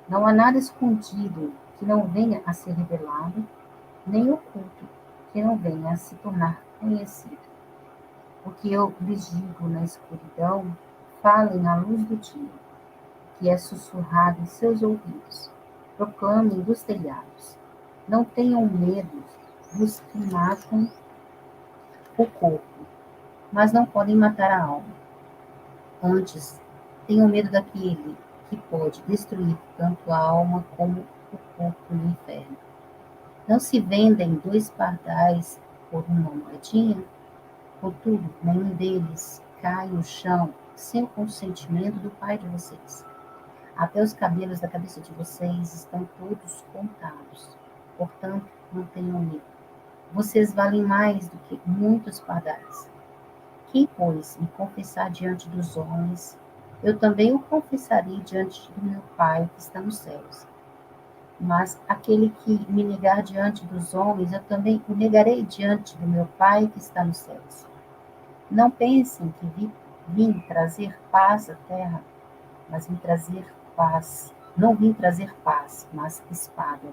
Não há nada escondido que não venha a ser revelado, nem oculto que não venha a se tornar conhecido. O que eu lhes digo na escuridão, falem à luz do dia, que é sussurrado em seus ouvidos. Proclamem dos telhados. Não tenham medo dos que matam o corpo, mas não podem matar a alma. Antes, tenham medo daquele que pode destruir tanto a alma como o corpo no inferno. Não se vendem 2 pardais por uma moedinha? Contudo, nenhum deles cai no chão sem o consentimento do Pai de vocês. Até os cabelos da cabeça de vocês estão todos contados. Portanto, não tenham medo. Vocês valem mais do que muitos pardais. Quem, pois, me confessar diante dos homens, eu também o confessarei diante do meu Pai que está nos céus. Mas aquele que me negar diante dos homens, eu também o negarei diante do meu Pai que está nos céus. Não pensem que vim trazer paz à terra, mas vim trazer paz. Não vim trazer paz, mas espada.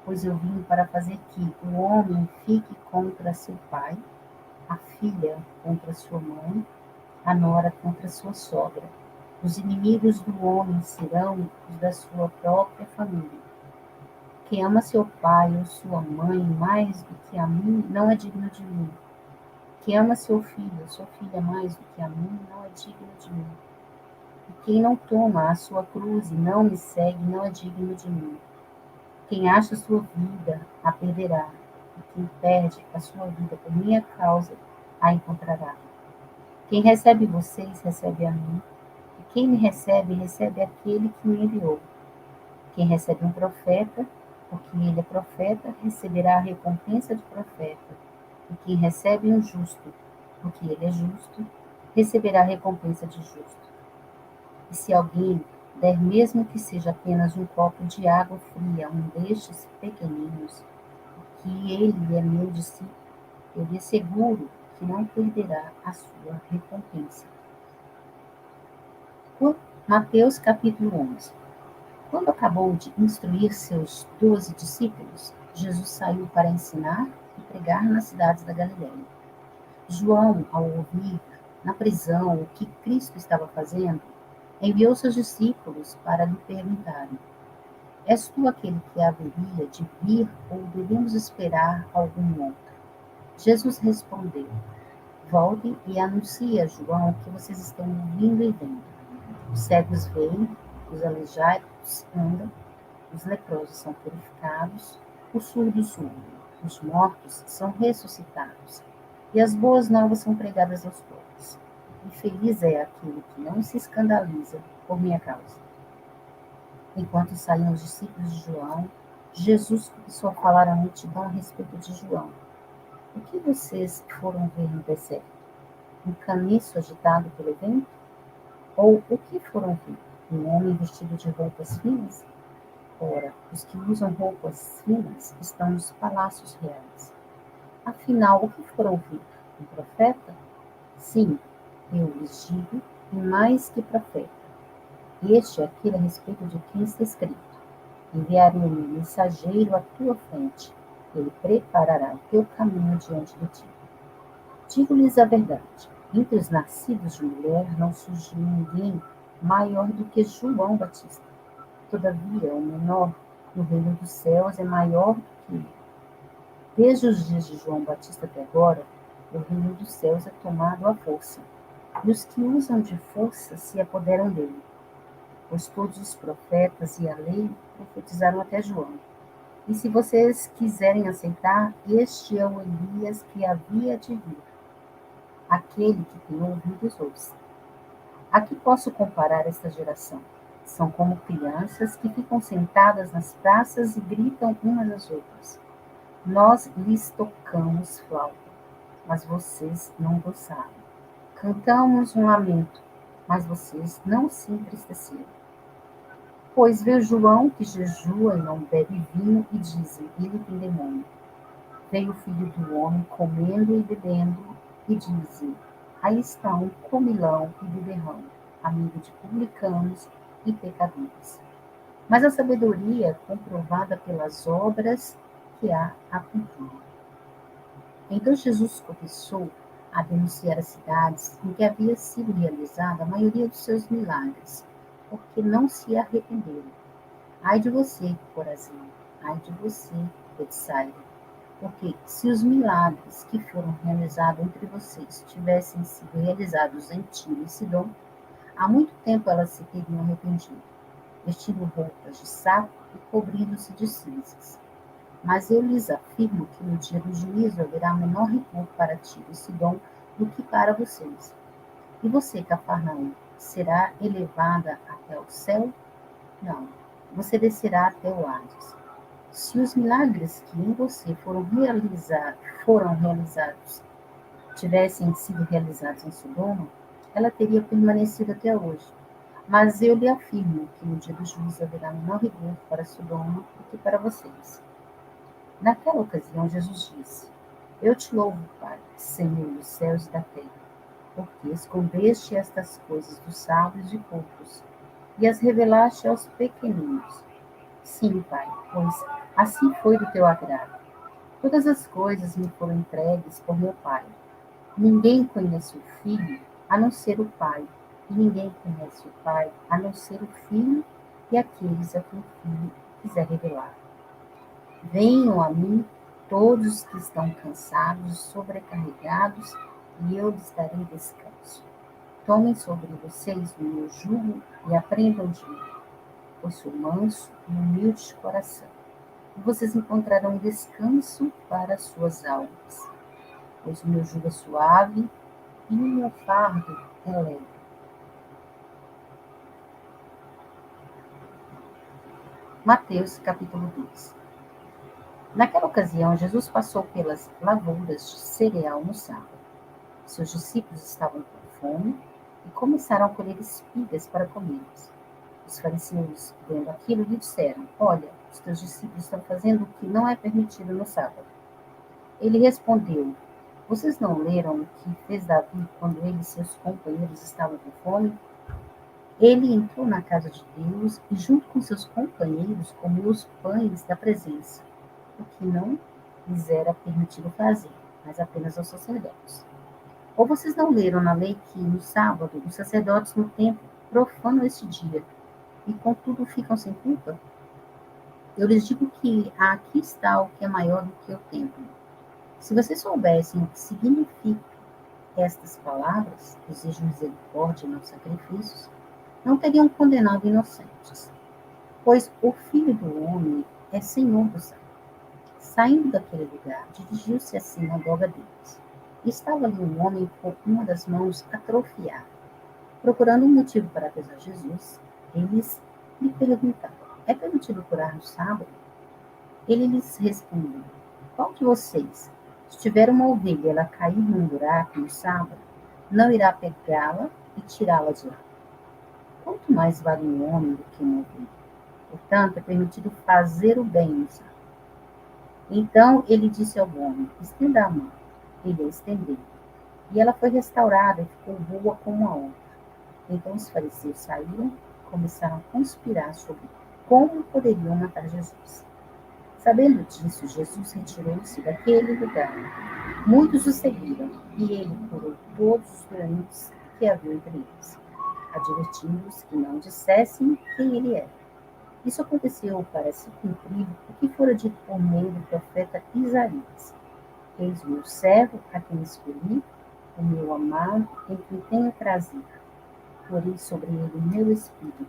Pois eu vim para fazer que o homem fique contra seu pai, a filha contra sua mãe, a nora contra sua sogra. Os inimigos do homem serão os da sua própria família. Quem ama seu pai ou sua mãe mais do que a mim, não é digno de mim. Quem ama seu filho ou sua filha mais do que a mim, não é digno de mim. E quem não toma a sua cruz e não me segue, não é digno de mim. Quem acha sua vida, a perderá. E quem perde a sua vida por minha causa, a encontrará. Quem recebe vocês, recebe a mim. E quem me recebe, recebe aquele que me enviou. Quem recebe um profeta, porque ele é profeta, receberá a recompensa de profeta. E quem recebe um justo, porque ele é justo, receberá a recompensa de justo. E se alguém der mesmo que seja apenas um copo de água fria a um destes pequeninos, que ele é meu discípulo, eu lhe asseguro que não perderá a sua recompensa. Mateus capítulo 11. Quando acabou de instruir seus 12 discípulos, Jesus saiu para ensinar e pregar nas cidades da Galiléia. João, ao ouvir na prisão o que Cristo estava fazendo, enviou seus discípulos para lhe perguntarem: És tu aquele que haveria de vir ou devemos esperar algum outro? Jesus respondeu: Voltem e anunciem a João o que vocês estão ouvindo e vendo. Os cegos veem, os aleijados andam, os leprosos são purificados, os surdos ouvem, os mortos são ressuscitados, e as boas novas são pregadas aos pobres. E feliz é aquele que não se escandaliza por minha causa. Enquanto saíam os discípulos de João, Jesus começou a falar à multidão a respeito de João. O que vocês foram ver no deserto? Um caniço agitado pelo vento? Ou o que foram ver? Um homem vestido de roupas finas? Ora, os que usam roupas finas estão nos palácios reais. Afinal, o que foram ver? Um profeta? Sim, eu lhes digo, e mais que profeta. Este é aquele a respeito de quem está escrito: enviarei um mensageiro à tua frente, ele preparará o teu caminho diante de ti. Digo-lhes a verdade: entre os nascidos de mulher não surgiu ninguém maior do que João Batista. Todavia, o menor no reino dos céus é maior do que ele. Desde os dias de João Batista até agora, o reino dos céus é tomado à força, e os que usam de força se apoderam dele. Pois todos os profetas e a lei profetizaram até João. E se vocês quiserem aceitar, este é o Elias que havia de vir. Aquele que tem ouvidos ouça. A que posso comparar esta geração? São como crianças que ficam sentadas nas praças e gritam umas às outras. Nós lhes tocamos flauta, mas vocês não gozaram. Cantamos um lamento, mas vocês não se entristeceram. Pois vê João que jejua e não bebe vinho e dizem, ele tem demônio. Veio o filho do homem comendo e bebendo e dizem, aí está um comilão e beberrão, amigo de publicanos e pecadores. Mas a sabedoria é comprovada pelas obras que a cumprir. Então Jesus começou a denunciar as cidades em que havia sido realizada a maioria dos seus milagres, porque não se arrependeram. Ai de você, Corazim, ai de você, Betsaida, porque se os milagres que foram realizados entre vocês tivessem sido realizados em Tiro e Sidom, há muito tempo elas se teriam arrependido, vestindo roupas de saco e cobrindo-se de cinzas. Mas eu lhes afirmo que no dia do juízo haverá menor rigor para Tiro e Sidom do que para vocês. E você, Cafarnaum, será elevada até o céu? Não, você descerá até o Hades. Se os milagres que em você foram realizados tivessem sido realizados em Sodoma, ela teria permanecido até hoje. Mas eu lhe afirmo que no dia do juízo haverá menor rigor para Sodoma do que para vocês. Naquela ocasião, Jesus disse: Eu te louvo, Pai, Senhor dos céus e da terra, porque escondeste estas coisas dos sábios e poucos e as revelaste aos pequeninos. Sim, Pai, pois assim foi do teu agrado. Todas as coisas me foram entregues por meu Pai. Ninguém conhece o Filho a não ser o Pai, e ninguém conhece o Pai a não ser o Filho e aqueles a quem o Filho quiser revelar. Venham a mim todos que estão cansados e sobrecarregados, e eu lhes darei descanso. Tomem sobre vocês o meu jugo e aprendam de mim, pois sou manso e humilde de coração. E vocês encontrarão descanso para as suas almas, pois o meu jugo é suave e o meu fardo é leve. Mateus capítulo 2. Naquela ocasião, Jesus passou pelas lavouras de cereal no sábado. Seus discípulos estavam com fome e começaram a colher espigas para comê-las. Os fariseus, vendo aquilo, lhe disseram: Olha, os teus discípulos estão fazendo o que não é permitido no sábado. Ele respondeu: Vocês não leram o que fez Davi quando ele e seus companheiros estavam com fome? Ele entrou na casa de Deus e, junto com seus companheiros, comeu os pães da presença, o que não lhes era permitido fazer, mas apenas aos sacerdotes. Ou vocês não leram na lei que, no sábado, os sacerdotes no templo profanam este dia e, contudo, ficam sem culpa? Eu lhes digo que aqui está o que é maior do que o templo. Se vocês soubessem o que significam estas palavras, desejo misericórdia e não sacrifícios, não teriam condenado inocentes. Pois o Filho do Homem é Senhor do sábado. Saindo daquele lugar, dirigiu-se à sinagoga deles. E estava ali um homem com uma das mãos atrofiada. Procurando um motivo para acusar Jesus, eles lhe perguntaram: É permitido curar no sábado? Ele lhes respondeu: qual de vocês, se tiver uma ovelha e ela cair num buraco no sábado, não irá pegá-la e tirá-la de lá? Quanto mais vale um homem do que uma ovelha? Portanto, é permitido fazer o bem no sábado. Então ele disse ao homem: estenda a mão. Ele a estendeu. E ela foi restaurada e ficou boa como a outra. Então os fariseus saíram e começaram a conspirar sobre como poderiam matar Jesus. Sabendo disso, Jesus retirou-se daquele lugar. Muitos o seguiram, e ele curou todos os doentes que havia entre eles, advertindo-os que não dissessem quem ele era. Isso aconteceu para se cumprir o que fora dito por meio do profeta Isaías. Eis o meu servo, a quem escolhi, o meu amado, em quem tenho prazer. Porei sobre ele o meu espírito,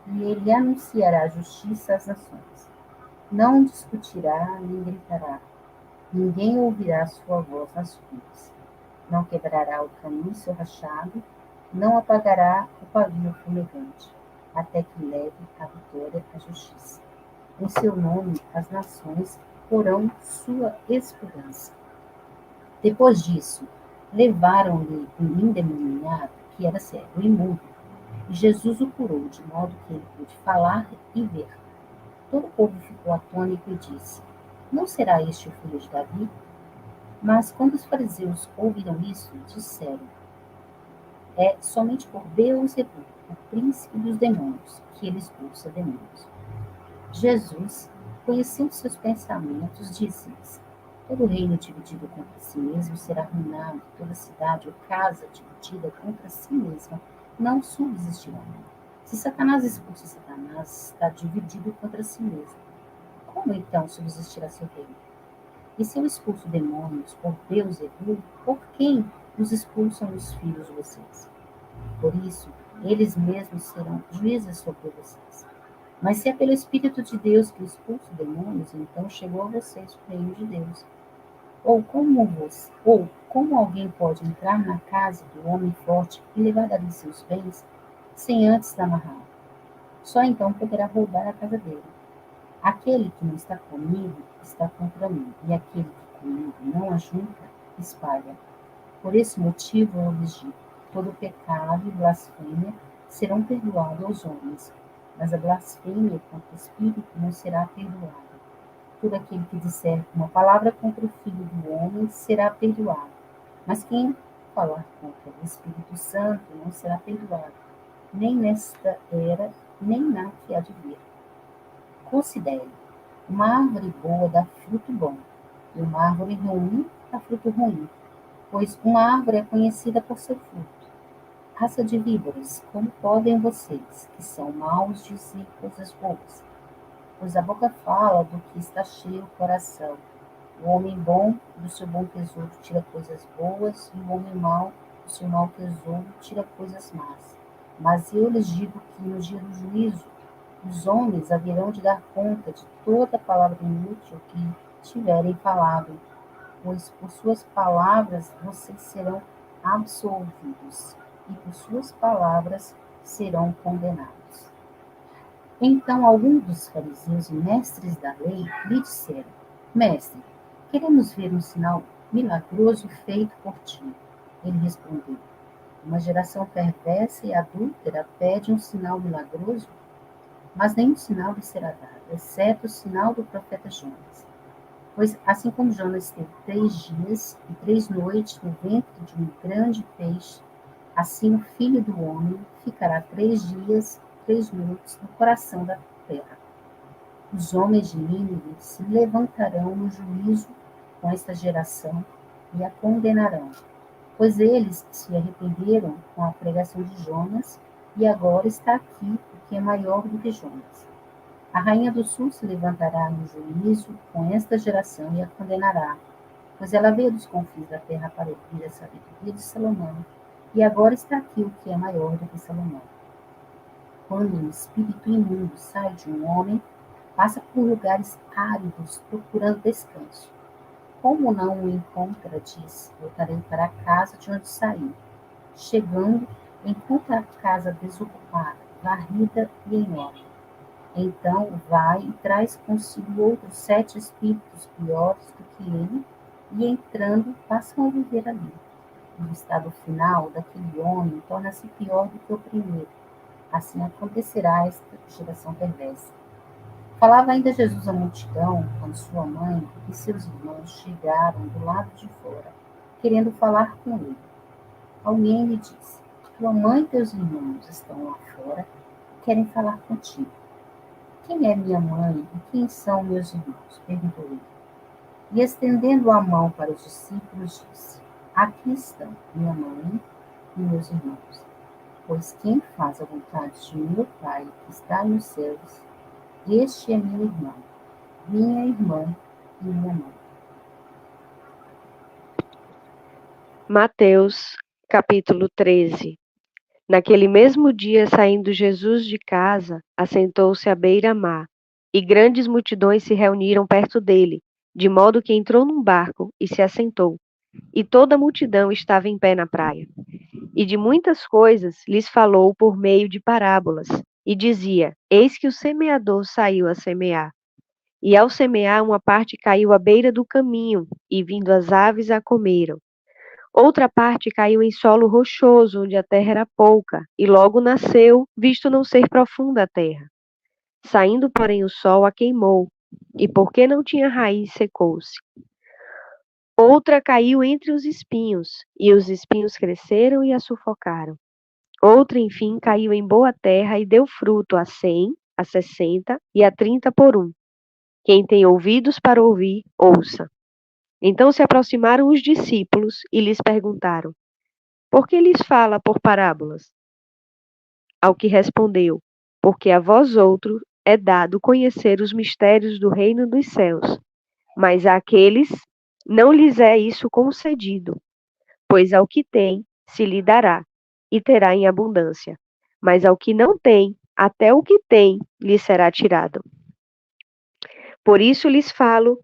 e ele anunciará a justiça às nações. Não discutirá nem gritará. Ninguém ouvirá sua voz nas ruas. Não quebrará o caniço rachado, não apagará o pavio fumegante, até que leve a vitória à justiça. Em seu nome, as nações porão sua esperança. Depois disso, levaram-lhe um endemoniado, que era cego e mudo, e Jesus o curou, de modo que ele pôde falar e ver. Todo o povo ficou atônito e disse: não será este o filho de Davi? Mas quando os fariseus ouviram isso, disseram: é somente por Beelzebul, o príncipe dos demônios, que ele expulsa demônios. Jesus, conhecendo seus pensamentos, disse-lhes: todo reino dividido contra si mesmo será arruinado, toda cidade ou casa dividida contra si mesma não subsistirá. Se Satanás expulsa Satanás, está dividido contra si mesmo. Como então subsistirá seu reino? E se eu expulso demônios por Beelzebul, por quem os expulsam os filhos de vocês? Por isso, eles mesmos serão juízes sobre vocês. Mas se é pelo Espírito de Deus que expulsa demônios, então chegou a vocês o reino de Deus. Ou como alguém pode entrar na casa do homem forte e levar dali seus bens, sem antes amarrá-lo? Só então poderá roubar a casa dele. Aquele que não está comigo está contra mim, e aquele que comigo não ajunta, espalha. Por esse motivo eu lhes digo: todo pecado e blasfêmia serão perdoados aos homens, mas a blasfêmia contra o Espírito não será perdoada. Todo aquele que disser uma palavra contra o Filho do Homem será perdoado, mas quem falar contra o Espírito Santo não será perdoado, nem nesta era, nem na que há de vir. Considere: uma árvore boa dá fruto bom, e uma árvore ruim dá fruto ruim, pois uma árvore é conhecida por seu fruto. Raça de víboras, como podem vocês, que são maus, dizer coisas boas? Pois a boca fala do que está cheio o coração. O homem bom do seu bom tesouro tira coisas boas, e o homem mau do seu mau tesouro tira coisas más. Mas eu lhes digo que no dia do juízo os homens haverão de dar conta de toda palavra inútil que tiverem falado, pois por suas palavras vocês serão absolvidos, e por suas palavras serão condenados. Então alguns dos fariseus e mestres da lei lhe disseram: mestre, queremos ver um sinal milagroso feito por ti. Ele respondeu: uma geração perversa e adúltera pede um sinal milagroso, mas nenhum sinal lhe será dado, exceto o sinal do profeta Jonas. Pois assim como Jonas esteve 3 dias e 3 noites no ventre de um grande peixe, assim o Filho do Homem ficará 3 dias, 3 noites no coração da terra. Os homens de Nínive se levantarão no juízo com esta geração e a condenarão, pois eles se arrependeram com a pregação de Jonas, e agora está aqui o que é maior do que Jonas. A rainha do sul se levantará no juízo com esta geração e a condenará, pois ela veio dos confins da terra para ouvir a sabedoria de Salomão, e agora está aqui o que é maior do que Salomão. Quando um espírito imundo sai de um homem, passa por lugares áridos procurando descanso. Como não o encontra, diz: voltarei para a casa de onde saí. Chegando, encontra a casa desocupada, varrida e em ordem. Então vai e traz consigo outros 7 espíritos piores do que ele, e entrando passam a viver ali. O estado final daquele homem torna-se pior do que o primeiro. Assim acontecerá a esta geração perversa. Falava ainda Jesus à multidão, quando sua mãe e seus irmãos chegaram do lado de fora, querendo falar com ele. Alguém lhe disse: Tua mãe e teus irmãos estão lá fora e querem falar contigo. Quem é minha mãe e quem são meus irmãos? Perguntou ele. E estendendo a mão para os discípulos, disse: Aqui estão minha mãe e meus irmãos. Pois quem faz a vontade de meu Pai que está nos céus, este é meu irmão, minha irmã e minha mãe. Mateus, capítulo 13. Naquele mesmo dia, saindo Jesus de casa, assentou-se à beira-mar, e grandes multidões se reuniram perto dele, de modo que entrou num barco e se assentou. E toda a multidão estava em pé na praia. E de muitas coisas lhes falou por meio de parábolas, e dizia: Eis que o semeador saiu a semear. E ao semear, uma parte caiu à beira do caminho, e vindo as aves a comeram. Outra parte caiu em solo rochoso, onde a terra era pouca, e logo nasceu, visto não ser profunda a terra. Saindo, porém, o sol a queimou, e porque não tinha raiz, secou-se. Outra caiu entre os espinhos, e os espinhos cresceram e a sufocaram. Outra, enfim, caiu em boa terra e deu fruto a 100, a 60 e a 30 por um. Quem tem ouvidos para ouvir, ouça. Então se aproximaram os discípulos e lhes perguntaram: Por que lhes fala por parábolas? Ao que respondeu: Porque a vós outros é dado conhecer os mistérios do reino dos céus, mas àqueles não lhes é isso concedido, pois ao que tem se lhe dará, e terá em abundância, mas ao que não tem, até o que tem lhe será tirado. Por isso lhes falo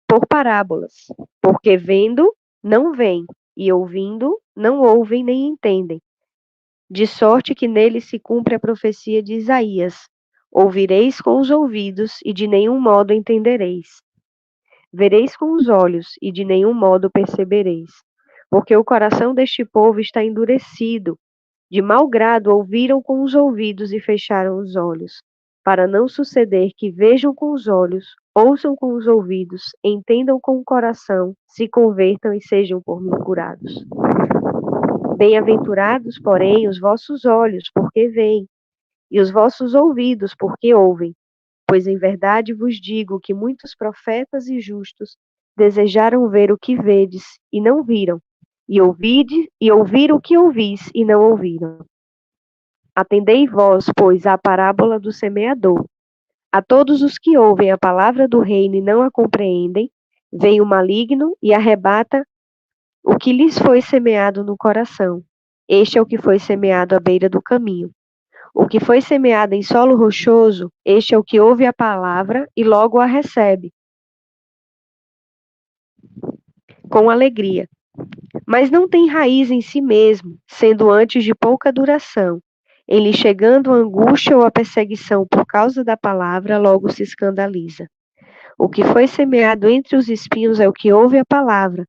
por parábolas, porque vendo, não veem, e ouvindo, não ouvem nem entendem. De sorte que nele se cumpre a profecia de Isaías: Ouvireis com os ouvidos, e de nenhum modo entendereis. Vereis com os olhos, e de nenhum modo percebereis. Porque o coração deste povo está endurecido, de mau grado ouviram com os ouvidos e fecharam os olhos, para não suceder que vejam com os olhos, ouçam com os ouvidos, entendam com o coração, se convertam e sejam por mim curados. Bem-aventurados, porém, os vossos olhos, porque veem, e os vossos ouvidos, porque ouvem. Pois em verdade vos digo que muitos profetas e justos desejaram ver o que vedes e não viram, e ouvir o que ouvis e não ouviram. Atendei vós, pois, à parábola do semeador. A todos os que ouvem a palavra do reino e não a compreendem, vem o maligno e arrebata o que lhes foi semeado no coração. Este é o que foi semeado à beira do caminho. O que foi semeado em solo rochoso, este é o que ouve a palavra e logo a recebe, com alegria. Mas não tem raiz em si mesmo, sendo antes de pouca duração. Em lhe chegando a angústia ou a perseguição por causa da palavra, logo se escandaliza. O que foi semeado entre os espinhos é o que ouve a palavra,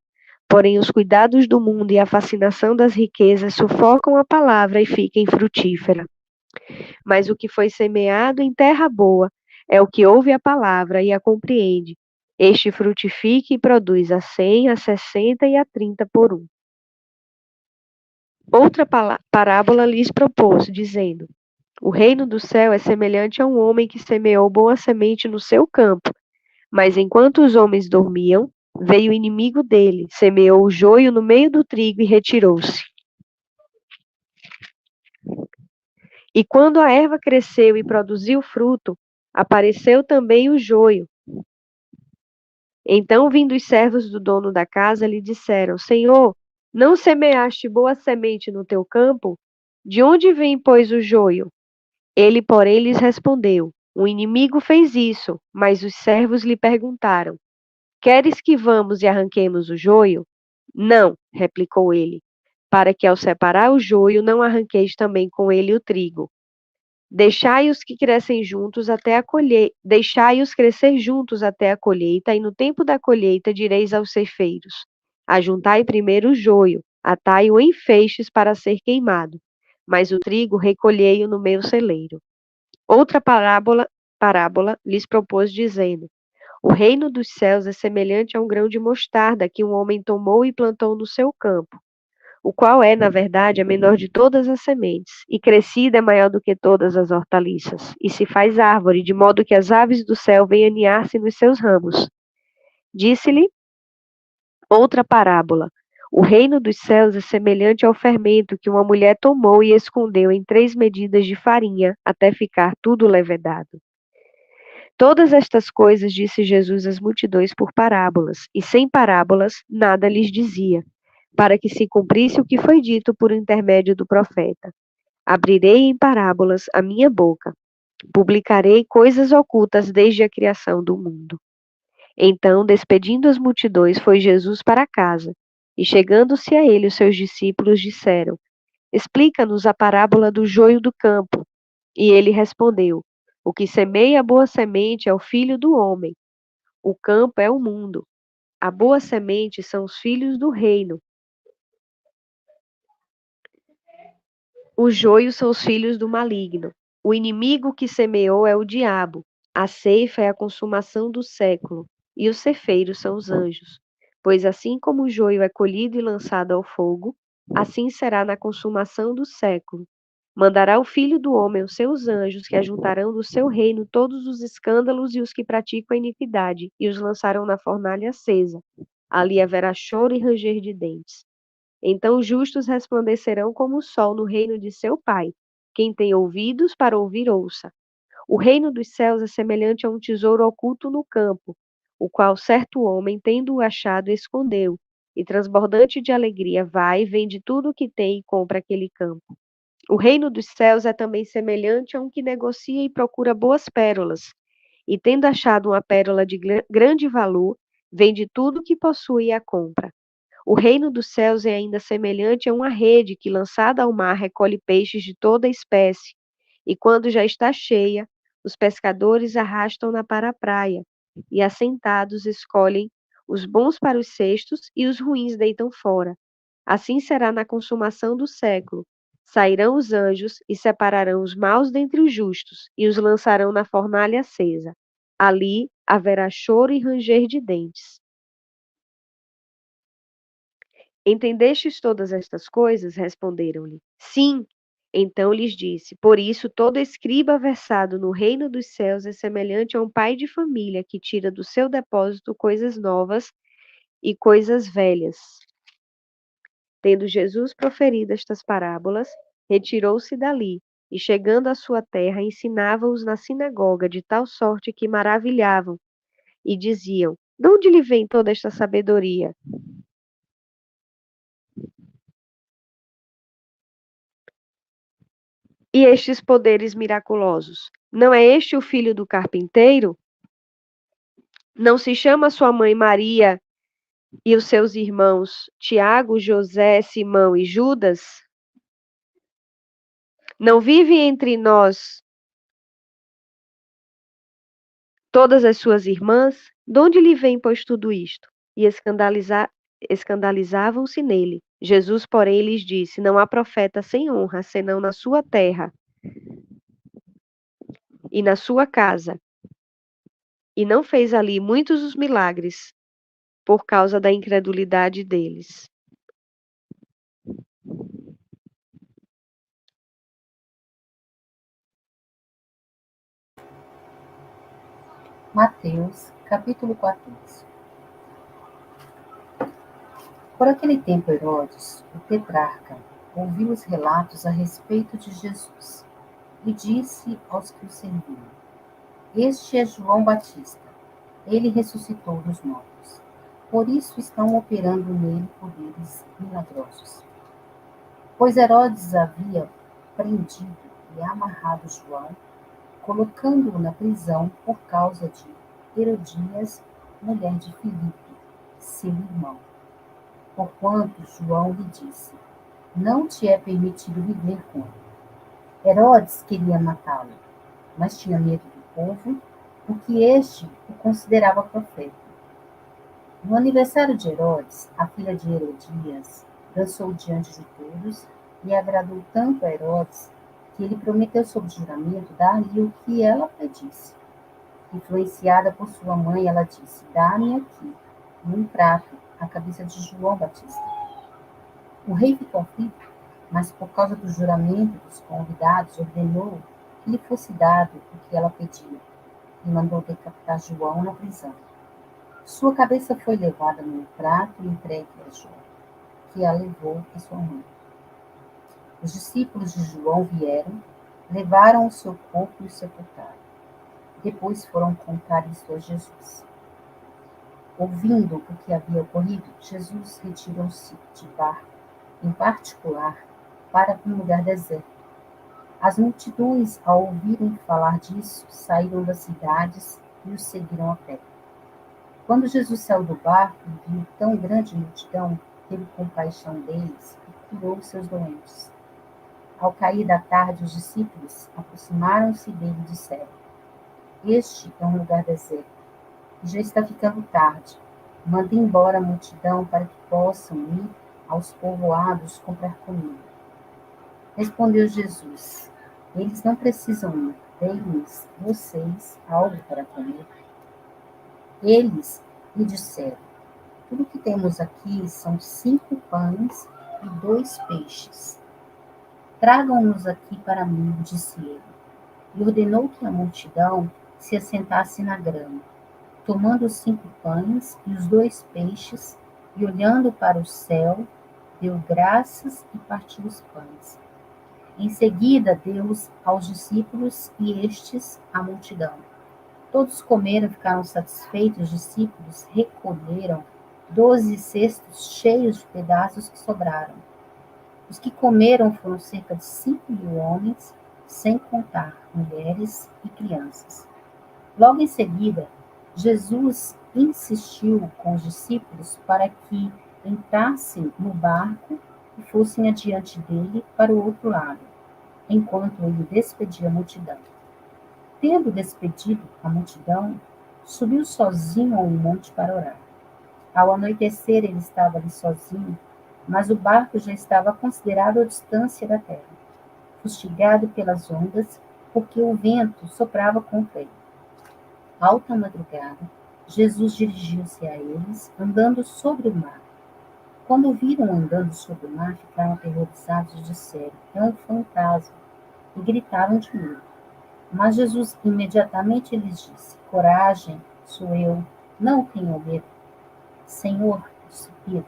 porém os cuidados do mundo e a fascinação das riquezas sufocam a palavra e fica infrutífera. Mas o que foi semeado em terra boa é o que ouve a palavra e a compreende. Este frutifica e produz a 100, a 60 e a 30 por um. Outra parábola lhes propôs, dizendo: O reino do céu é semelhante a um homem que semeou boa semente no seu campo. Mas enquanto os homens dormiam, veio o inimigo dele, semeou o joio no meio do trigo e retirou-se. E quando a erva cresceu e produziu fruto, apareceu também o joio. Então, vindo os servos do dono da casa, lhe disseram: Senhor, não semeaste boa semente no teu campo? De onde vem, pois, o joio? Ele, porém, lhes respondeu: O inimigo fez isso. Mas os servos lhe perguntaram: Queres que vamos e arranquemos o joio? Não, replicou ele, para que ao separar o joio não arranqueis também com ele o trigo. Deixai-os que crescem juntos até a colheita, deixai-os crescer juntos até a colheita, e no tempo da colheita direis aos ceifeiros: ajuntai primeiro o joio, atai-o em feixes para ser queimado, mas o trigo recolhei-o no meu celeiro. Outra parábola lhes propôs, dizendo: o reino dos céus é semelhante a um grão de mostarda que um homem tomou e plantou no seu campo, o qual é, na verdade, a menor de todas as sementes, e crescida é maior do que todas as hortaliças, e se faz árvore, de modo que as aves do céu vêm aninhar-se nos seus ramos. Disse-lhe outra parábola: o reino dos céus é semelhante ao fermento que uma mulher tomou e escondeu em 3 medidas de farinha, até ficar tudo levedado. Todas estas coisas disse Jesus às multidões por parábolas, e sem parábolas nada lhes dizia, para que se cumprisse o que foi dito por intermédio do profeta: abrirei em parábolas a minha boca, publicarei coisas ocultas desde a criação do mundo. Então, despedindo as multidões, foi Jesus para casa, e chegando-se a ele os seus discípulos disseram: explica-nos a parábola do joio do campo. E ele respondeu: o que semeia a boa semente é o filho do homem. O campo é o mundo. A boa semente são os filhos do reino. Os joios são os filhos do maligno. O inimigo que semeou é o diabo. A ceifa é a consumação do século. E os ceifeiros são os anjos. Pois assim como o joio é colhido e lançado ao fogo, assim será na consumação do século. Mandará o Filho do Homem os seus anjos, que ajuntarão do seu reino todos os escândalos e os que praticam a iniquidade, e os lançarão na fornalha acesa. Ali haverá choro e ranger de dentes. Então os justos resplandecerão como o sol no reino de seu Pai. Quem tem ouvidos para ouvir, ouça. O reino dos céus é semelhante a um tesouro oculto no campo, o qual certo homem, tendo-o achado, escondeu, e transbordante de alegria vai, vende tudo o que tem e compra aquele campo. O reino dos céus é também semelhante a um que negocia e procura boas pérolas, e tendo achado uma pérola de grande valor, vende tudo o que possui e a compra. O reino dos céus é ainda semelhante a uma rede que, lançada ao mar, recolhe peixes de toda espécie, e quando já está cheia, os pescadores arrastam-na para a praia, e assentados escolhem os bons para os cestos e os ruins deitam fora. Assim será na consumação do século. Sairão os anjos e separarão os maus dentre os justos, e os lançarão na fornalha acesa. Ali haverá choro e ranger de dentes. Entendestes todas estas coisas? Responderam-lhe. Sim. Então lhes disse: por isso todo escriba versado no reino dos céus é semelhante a um pai de família que tira do seu depósito coisas novas e coisas velhas. Tendo Jesus proferido estas parábolas, retirou-se dali, e chegando à sua terra, ensinava-os na sinagoga, de tal sorte que maravilhavam, e diziam: de onde lhe vem toda esta sabedoria? E estes poderes miraculosos? Não é este o filho do carpinteiro? Não se chama sua mãe Maria e os seus irmãos Tiago, José, Simão e Judas? Não vive entre nós todas as suas irmãs? De onde lhe vem, pois, tudo isto? E escandalizavam-se nele. Jesus, porém, lhes disse: não há profeta sem honra, senão na sua terra e na sua casa. E não fez ali muitos os milagres por causa da incredulidade deles. Mateus, capítulo 14. Por aquele tempo, Herodes, o tetrarca, ouviu os relatos a respeito de Jesus e disse aos que o serviam: este é João Batista. Ele ressuscitou dos mortos. Por isso estão operando nele poderes milagrosos. Pois Herodes havia prendido e amarrado João, colocando-o na prisão por causa de Herodias, mulher de Filipe, seu irmão. Porquanto João lhe disse: não te é permitido viver com ele. Herodes queria matá-lo, mas tinha medo do povo, porque este o considerava profeta. No aniversário de Herodes, a filha de Herodias dançou diante de todos e agradou tanto a Herodes que ele prometeu sob juramento dar-lhe o que ela pedisse. Influenciada por sua mãe, ela disse: Dá-me aqui, num prato, a cabeça de João Batista. O rei ficou aflito, mas por causa do juramento dos convidados, ordenou que lhe fosse dado o que ela pedia e mandou decapitar João na prisão. Sua cabeça foi levada num prato e entregue a João, que a levou à sua mãe. Os discípulos de João vieram, levaram o seu corpo e o sepultaram. Depois foram contar isso a Jesus. Ouvindo o que havia ocorrido, Jesus retirou-se de barco, em particular, para um lugar deserto. As multidões, ao ouvirem falar disso, saíram das cidades e o seguiram a pé. Quando Jesus saiu do barco e viu tão grande multidão, teve compaixão deles e curou seus doentes. Ao cair da tarde, os discípulos aproximaram-se dele e disseram: Este é um lugar deserto, e já está ficando tarde. Mande embora a multidão para que possam ir aos povoados comprar comida. Respondeu Jesus: Eles não precisam ir, deem-lhes vocês algo para comer. Eles lhe disseram: Tudo que temos aqui são 5 pães e 2 peixes. Tragam-nos aqui para mim, disse ele. E ordenou que a multidão se assentasse na grama. Tomando os 5 pães e os 2 peixes, e olhando para o céu, deu graças e partiu os pães. Em seguida, deu-os aos discípulos e estes à multidão. Todos comeram e ficaram satisfeitos. Os discípulos recolheram 12 cestos cheios de pedaços que sobraram. Os que comeram foram cerca de 5.000 homens, sem contar mulheres e crianças. Logo em seguida, Jesus insistiu com os discípulos para que entrassem no barco e fossem adiante dele para o outro lado, enquanto ele despedia a multidão. Tendo despedido a multidão, subiu sozinho ao monte para orar. Ao anoitecer, ele estava ali sozinho, mas o barco já estava a considerável distância da terra, fustigado pelas ondas, porque o vento soprava contra ele. Alta madrugada, Jesus dirigiu-se a eles, andando sobre o mar. Quando o viram andando sobre o mar, ficaram aterrorizados e disseram: É um fantasma, e gritaram de medo. Mas Jesus imediatamente lhes disse: Coragem, sou eu, não tenham medo. Senhor, disse Pedro,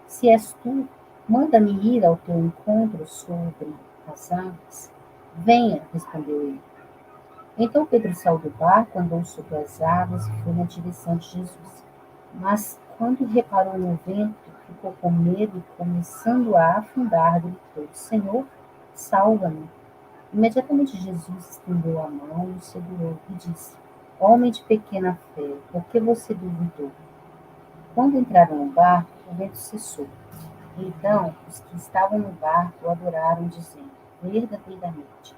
se és tu, manda-me ir ao teu encontro sobre as águas. Venha, respondeu ele. Então Pedro saiu do barco, andou sobre as águas e foi na direção de Jesus. Mas quando reparou no vento, ficou com medo e, começando a afundar, gritou: Senhor, salva-me. Imediatamente Jesus estendeu a mão, o segurou e disse: Homem de pequena fé, por que você duvidou? Quando entraram no barco, o vento cessou. Então os que estavam no barco o adoraram, dizendo: Verdadeiramente,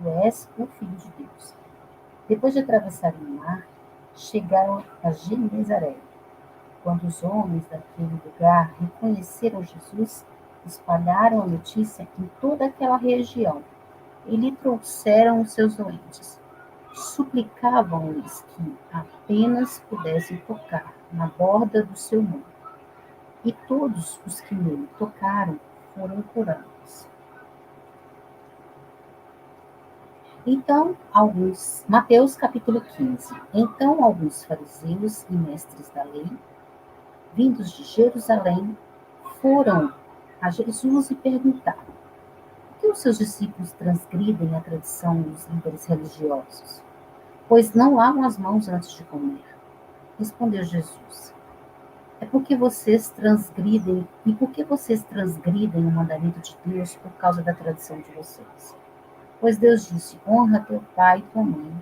tu és o Filho de Deus. Depois de atravessarem o mar, chegaram a Genezaré. Quando os homens daquele lugar reconheceram Jesus, espalharam a notícia em toda aquela região e lhe trouxeram os seus doentes. Suplicavam-lhes que apenas pudessem tocar na borda do seu manto. E todos os que nele tocaram foram curados. Então, Mateus capítulo 15. Então, alguns fariseus e mestres da lei, vindos de Jerusalém, foram a Jesus e perguntaram: Por que os seus discípulos transgridem a tradição dos líderes religiosos? Pois não lavam as mãos antes de comer. Respondeu Jesus: É porque vocês transgridem, e por que vocês transgridem o mandamento de Deus por causa da tradição de vocês? Pois Deus disse: Honra teu pai e tua mãe,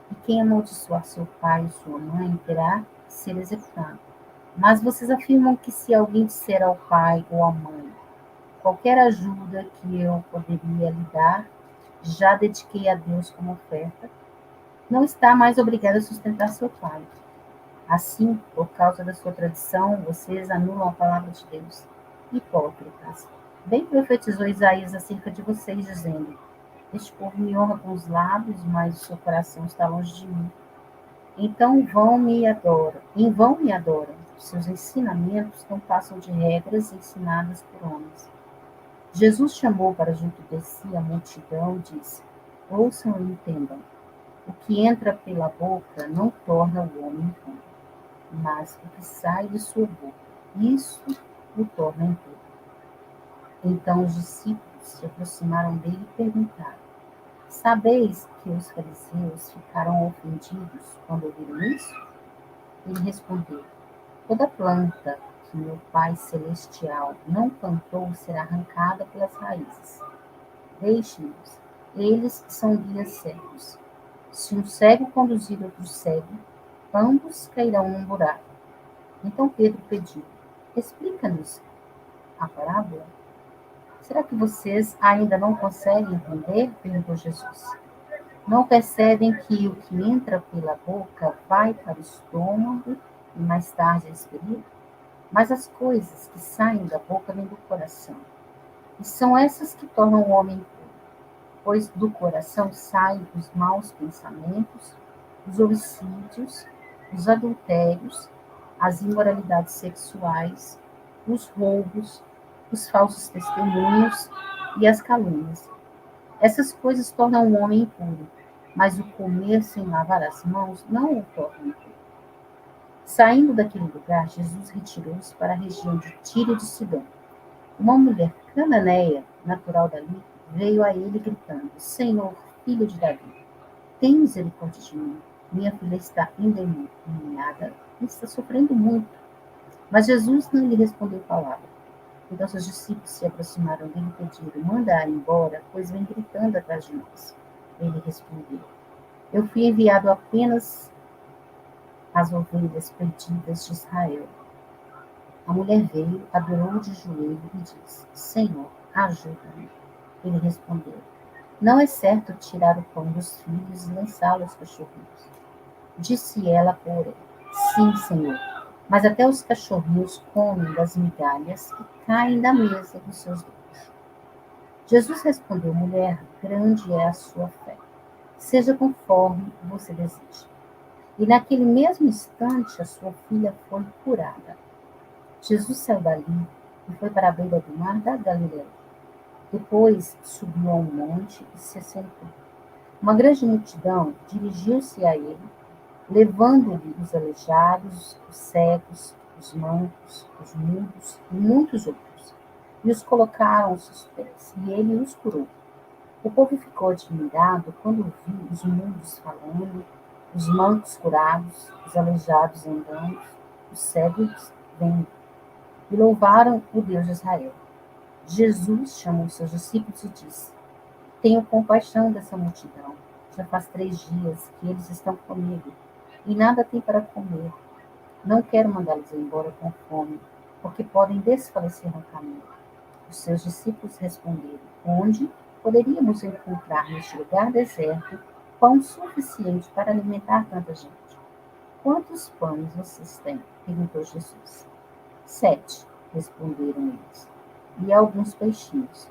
e quem amaldiçoar seu pai e sua mãe terá que ser executado. Mas vocês afirmam que se alguém disser ao pai ou à mãe: Qualquer ajuda que eu poderia lhe dar já dediquei a Deus como oferta, não está mais obrigado a sustentar seu pai. Assim, por causa da sua tradição, vocês anulam a palavra de Deus. Hipócritas. Bem profetizou Isaías acerca de vocês, dizendo: Este povo me honra com os lábios, mas o seu coração está longe de mim. Então em vão me adoram. Seus ensinamentos não passam de regras ensinadas por homens. Jesus chamou para junto de si a multidão e disse: Ouçam e entendam. O que entra pela boca não torna o homem impuro, mas o que sai de sua boca, isso o torna impuro. Então os discípulos se aproximaram dele e perguntaram: Sabeis que os fariseus ficaram ofendidos quando ouviram isso? Ele respondeu: Toda planta que meu Pai Celestial não plantou será arrancada pelas raízes. Deixe-nos, eles são guias cegos. Se um cego conduzir outro cego, ambos cairão num buraco. Então Pedro pediu: Explica-nos a parábola. Será que vocês ainda não conseguem entender? Perguntou Jesus. Não percebem que o que entra pela boca vai para o estômago e mais tarde é expelido? Mas as coisas que saem da boca vêm do coração. E são essas que tornam o homem impuro, pois do coração saem os maus pensamentos, os homicídios, os adultérios, as imoralidades sexuais, os roubos, os falsos testemunhos e as calúnias. Essas coisas tornam o homem impuro, mas o comer sem lavar as mãos não o torna impuro. Saindo daquele lugar, Jesus retirou-se para a região de Tiro e de Sidom. Uma mulher cananeia, natural dali, veio a ele gritando: Senhor, filho de Davi, tem misericórdia de mim. Minha filha está endemoniada e está sofrendo muito. Mas Jesus não lhe respondeu palavra. Então seus discípulos se aproximaram dele e pediram: Manda-a embora, pois vem gritando atrás de nós. Ele respondeu: Eu fui enviado apenas às ovelhas perdidas de Israel. A mulher veio, adorou de joelho e disse: Senhor, ajuda-me. Ele respondeu: Não é certo tirar o pão dos filhos e lançá-lo aos cachorrinhos. Disse ela, porém: Sim, Senhor, mas até os cachorrinhos comem das migalhas que caem da mesa dos seus donos. Jesus respondeu: Mulher, grande é a sua fé. Seja conforme você deseja. E naquele mesmo instante a sua filha foi curada. Jesus saiu dali e foi para a beira do mar da Galileia. Depois subiu a um monte e se assentou. Uma grande multidão dirigiu-se a ele, levando-lhe os aleijados, os cegos, os mancos, os mudos e muitos outros, e os colocaram aos seus pés, e ele os curou. O povo ficou admirado quando viu os mudos falando, os mancos curados, os aleijados andando, os cegos vendo, e louvaram o Deus de Israel. Jesus chamou seus discípulos e disse: Tenho compaixão dessa multidão. Já faz 3 dias que eles estão comigo e nada têm para comer. Não quero mandá-los embora com fome, porque podem desfalecer no caminho. Os seus discípulos responderam: Onde poderíamos encontrar neste lugar deserto pão suficiente para alimentar tanta gente? Quantos pães vocês têm? Perguntou Jesus. 7, responderam eles, e alguns peixinhos.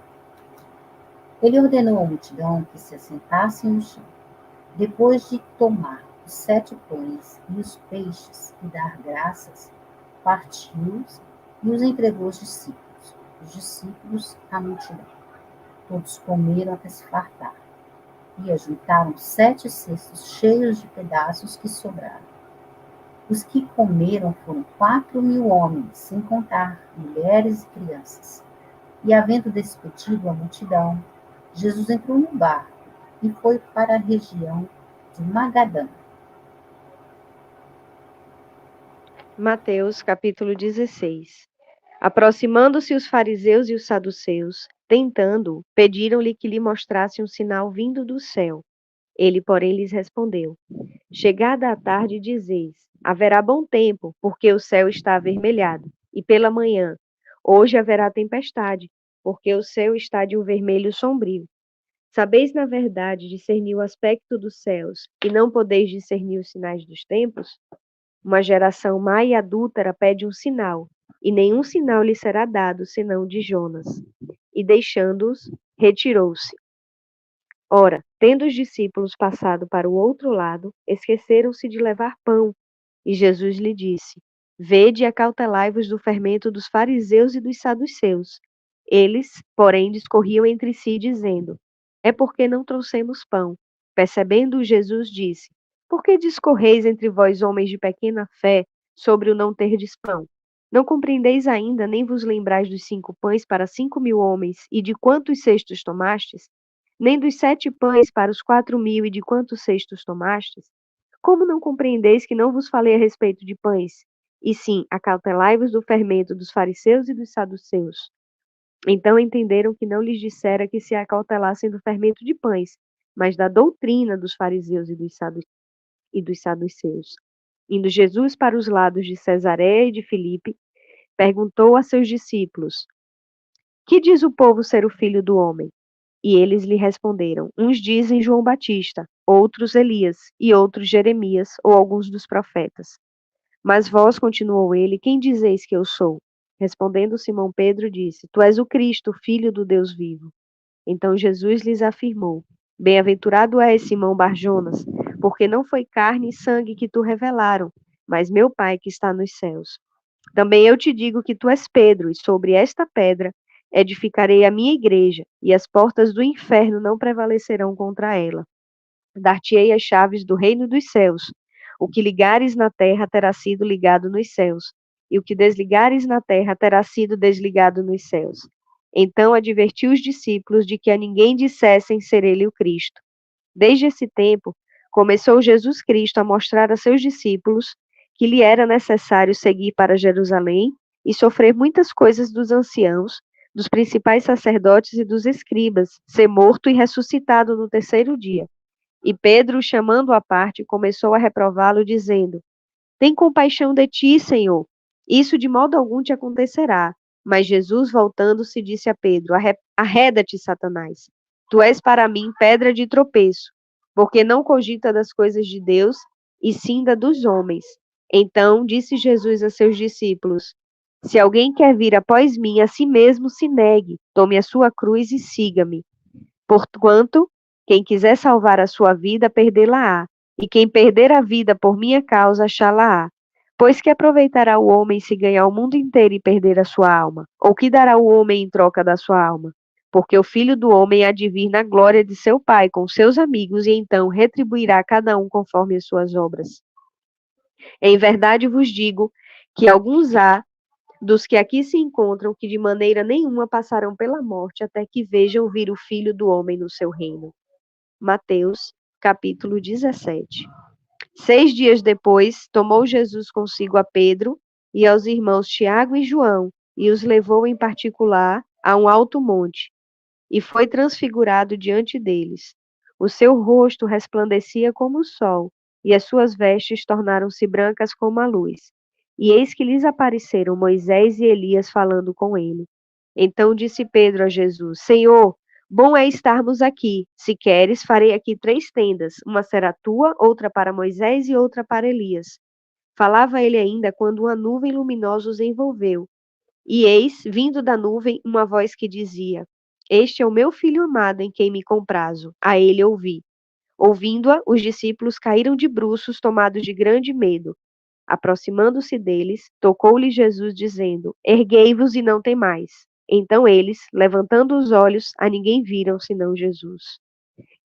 Ele ordenou à multidão que se assentassem no chão. Depois de tomar os 7 pães e os peixes e dar graças, partiu-os e os entregou aos discípulos. Os discípulos à multidão. Todos comeram até se fartar. E ajuntaram 7 cestos cheios de pedaços que sobraram. Os que comeram foram 4.000 homens, sem contar mulheres e crianças. E havendo despedido a multidão, Jesus entrou no barco e foi para a região de Magadã. Mateus capítulo 16. Aproximando-se os fariseus e os saduceus, tentando, pediram-lhe que lhe mostrasse um sinal vindo do céu. Ele, porém, lhes respondeu: Chegada a tarde, dizeis: haverá bom tempo, porque o céu está avermelhado. E pela manhã: hoje haverá tempestade, porque o céu está de um vermelho sombrio. Sabeis, na verdade, discernir o aspecto dos céus, e não podeis discernir os sinais dos tempos? Uma geração má e adúltera pede um sinal, e nenhum sinal lhe será dado, senão de Jonas. E deixando-os, retirou-se. Ora, tendo os discípulos passado para o outro lado, esqueceram-se de levar pão. E Jesus lhe disse: Vede e acautelai-vos do fermento dos fariseus e dos saduceus. Eles, porém, discorriam entre si, dizendo: É porque não trouxemos pão. Percebendo-o, Jesus disse: Por que discorreis entre vós, homens de pequena fé, sobre o não terdes pão? Não compreendeis ainda, nem vos lembrais dos 5 pães para 5.000 homens, e de quantos cestos tomastes? Nem dos 7 pães para os 4.000, e de quantos cestos tomastes? Como não compreendeis que não vos falei a respeito de pães? E sim, acautelai-vos do fermento dos fariseus e dos saduceus. Então entenderam que não lhes dissera que se acautelassem do fermento de pães, mas da doutrina dos fariseus e dos saduceus. Indo Jesus para os lados de Cesareia e de Filipe, perguntou a seus discípulos: Que diz o povo ser o filho do homem? E eles lhe responderam: Uns dizem João Batista, outros Elias, e outros Jeremias, ou alguns dos profetas. Mas vós, continuou ele, quem dizeis que eu sou? Respondendo Simão Pedro, disse: Tu és o Cristo, filho do Deus vivo. Então Jesus lhes afirmou: Bem-aventurado és, Simão Barjonas, porque não foi carne e sangue que tu revelaram, mas meu Pai que está nos céus. Também eu te digo que tu és Pedro, e sobre esta pedra edificarei a minha igreja, e as portas do inferno não prevalecerão contra ela. Dar-te-ei as chaves do reino dos céus. O que ligares na terra terá sido ligado nos céus, e o que desligares na terra terá sido desligado nos céus. Então advertiu os discípulos de que a ninguém dissessem ser ele o Cristo. Desde esse tempo, começou Jesus Cristo a mostrar a seus discípulos que lhe era necessário seguir para Jerusalém e sofrer muitas coisas dos anciãos, dos principais sacerdotes e dos escribas, ser morto e ressuscitado no terceiro dia. E Pedro, chamando-o à parte, começou a reprová-lo, dizendo: Tem compaixão de ti, Senhor. Isso de modo algum te acontecerá. Mas Jesus, voltando-se, disse a Pedro: Arreda-te, Satanás. Tu és para mim pedra de tropeço, porque não cogita das coisas de Deus, e sim da dos homens. Então disse Jesus a seus discípulos: Se alguém quer vir após mim, a si mesmo se negue, tome a sua cruz e siga-me. Porquanto, quem quiser salvar a sua vida, perdê-la-á, e quem perder a vida por minha causa, achá-la-á. Pois que aproveitará o homem se ganhar o mundo inteiro e perder a sua alma? Ou que dará o homem em troca da sua alma? Porque o Filho do Homem há de vir na glória de seu Pai com seus amigos, e então retribuirá cada um conforme as suas obras. Em verdade vos digo que alguns há dos que aqui se encontram que de maneira nenhuma passarão pela morte até que vejam vir o Filho do Homem no seu reino. Mateus, capítulo 17. 6 dias depois, tomou Jesus consigo a Pedro e aos irmãos Tiago e João, e os levou em particular a um alto monte, e foi transfigurado diante deles. O seu rosto resplandecia como o sol, e as suas vestes tornaram-se brancas como a luz. E eis que lhes apareceram Moisés e Elias falando com ele. Então disse Pedro a Jesus: Senhor, bom é estarmos aqui. Se queres, farei aqui 3 tendas: uma será tua, outra para Moisés e outra para Elias. Falava ele ainda quando uma nuvem luminosa os envolveu. E eis, vindo da nuvem, uma voz que dizia: Este é o meu filho amado, em quem me comprazo. A ele ouvi. Ouvindo-a, os discípulos caíram de bruços, tomados de grande medo. Aproximando-se deles, tocou-lhe Jesus, dizendo: Erguei-vos e não temais. Então eles, levantando os olhos, a ninguém viram senão Jesus.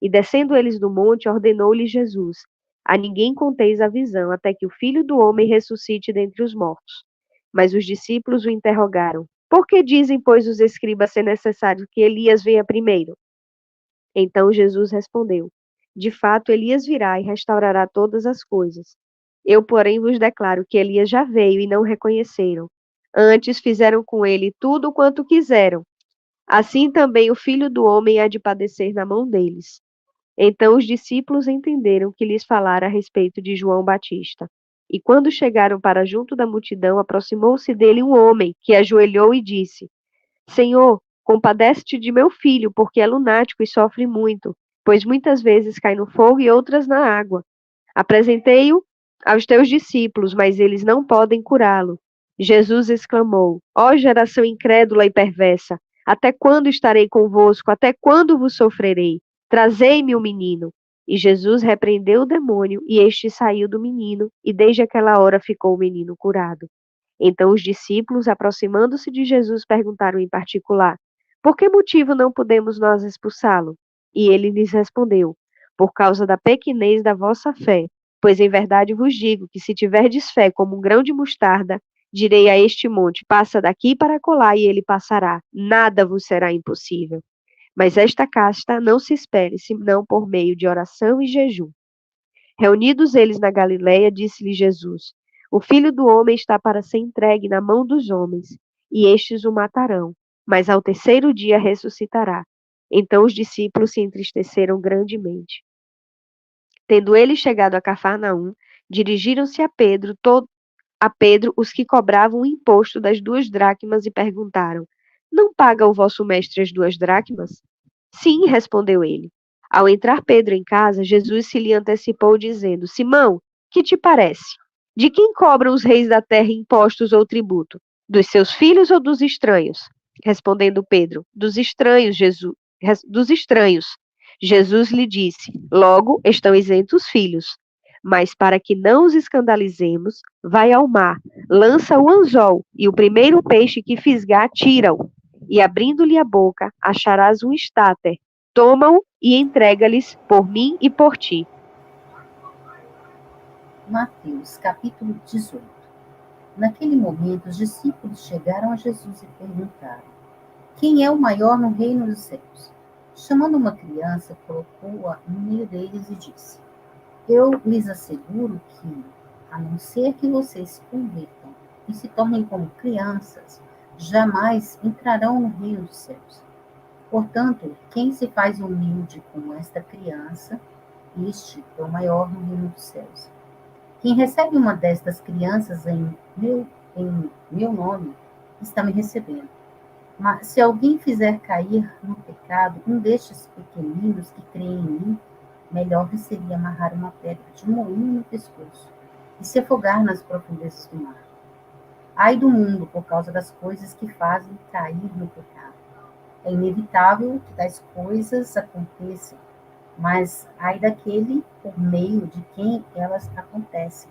E descendo eles do monte, ordenou-lhe Jesus: A ninguém conteis a visão, até que o Filho do Homem ressuscite dentre os mortos. Mas os discípulos o interrogaram: Por que dizem, pois, os escribas ser necessário que Elias venha primeiro? Então Jesus respondeu: De fato, Elias virá e restaurará todas as coisas. Eu, porém, vos declaro que Elias já veio e não reconheceram. Antes fizeram com ele tudo quanto quiseram. Assim também o Filho do Homem há de padecer na mão deles. Então os discípulos entenderam que lhes falara a respeito de João Batista. E quando chegaram para junto da multidão, aproximou-se dele um homem que ajoelhou e disse: Senhor, Compadece-te de meu filho, porque é lunático e sofre muito, pois muitas vezes cai no fogo e outras na água. Apresentei-o aos teus discípulos, mas eles não podem curá-lo. Jesus exclamou: Ó geração incrédula e perversa, até quando estarei convosco? Até quando vos sofrerei? Trazei-me o menino. E Jesus repreendeu o demônio, e este saiu do menino, e desde aquela hora ficou o menino curado. Então os discípulos, aproximando-se de Jesus, perguntaram em particular: Por que motivo não podemos nós expulsá-lo? E ele lhes respondeu: Por causa da pequenez da vossa fé. Pois em verdade vos digo que se tiverdes fé como um grão de mostarda, direi a este monte: Passa daqui para acolá, e ele passará. Nada vos será impossível. Mas esta casta não se espere, senão por meio de oração e jejum. Reunidos eles na Galiléia, disse-lhe Jesus: O Filho do homem está para ser entregue na mão dos homens, e estes o matarão, mas ao terceiro dia ressuscitará. Então os discípulos se entristeceram grandemente. Tendo eles chegado a Cafarnaum, dirigiram-se a Pedro os que cobravam o imposto das 2 dracmas e perguntaram: Não paga o vosso mestre as 2 dracmas? Sim, respondeu ele. Ao entrar Pedro em casa, Jesus se lhe antecipou, dizendo: Simão, que te parece? De quem cobram os reis da terra impostos ou tributo? Dos seus filhos ou dos estranhos? Respondendo Pedro: Dos estranhos, Jesus. Dos estranhos. Jesus lhe disse: Logo estão isentos os filhos. Mas para que não os escandalizemos, vai ao mar, lança o anzol, e o primeiro peixe que fisgar, tira-o. E abrindo-lhe a boca, acharás um estáter. Toma-o e entrega-lhes por mim e por ti. Mateus, capítulo 18. Naquele momento, os discípulos chegaram a Jesus e perguntaram: Quem é o maior no reino dos céus? Chamando uma criança, colocou-a no meio deles e disse: Eu lhes asseguro que, a não ser que vocês se convertam e se tornem como crianças, jamais entrarão no reino dos céus. Portanto, quem se faz humilde como esta criança, este é o maior no reino dos céus. Quem recebe uma destas crianças em meu nome, está me recebendo. Mas se alguém fizer cair no pecado um destes pequeninos que creem em mim, melhor lhe seria amarrar uma pedra de moinho no pescoço e se afogar nas profundezas do mar. Ai do mundo por causa das coisas que fazem cair no pecado. É inevitável que tais coisas aconteçam, mas ai daquele por meio de quem elas acontecem.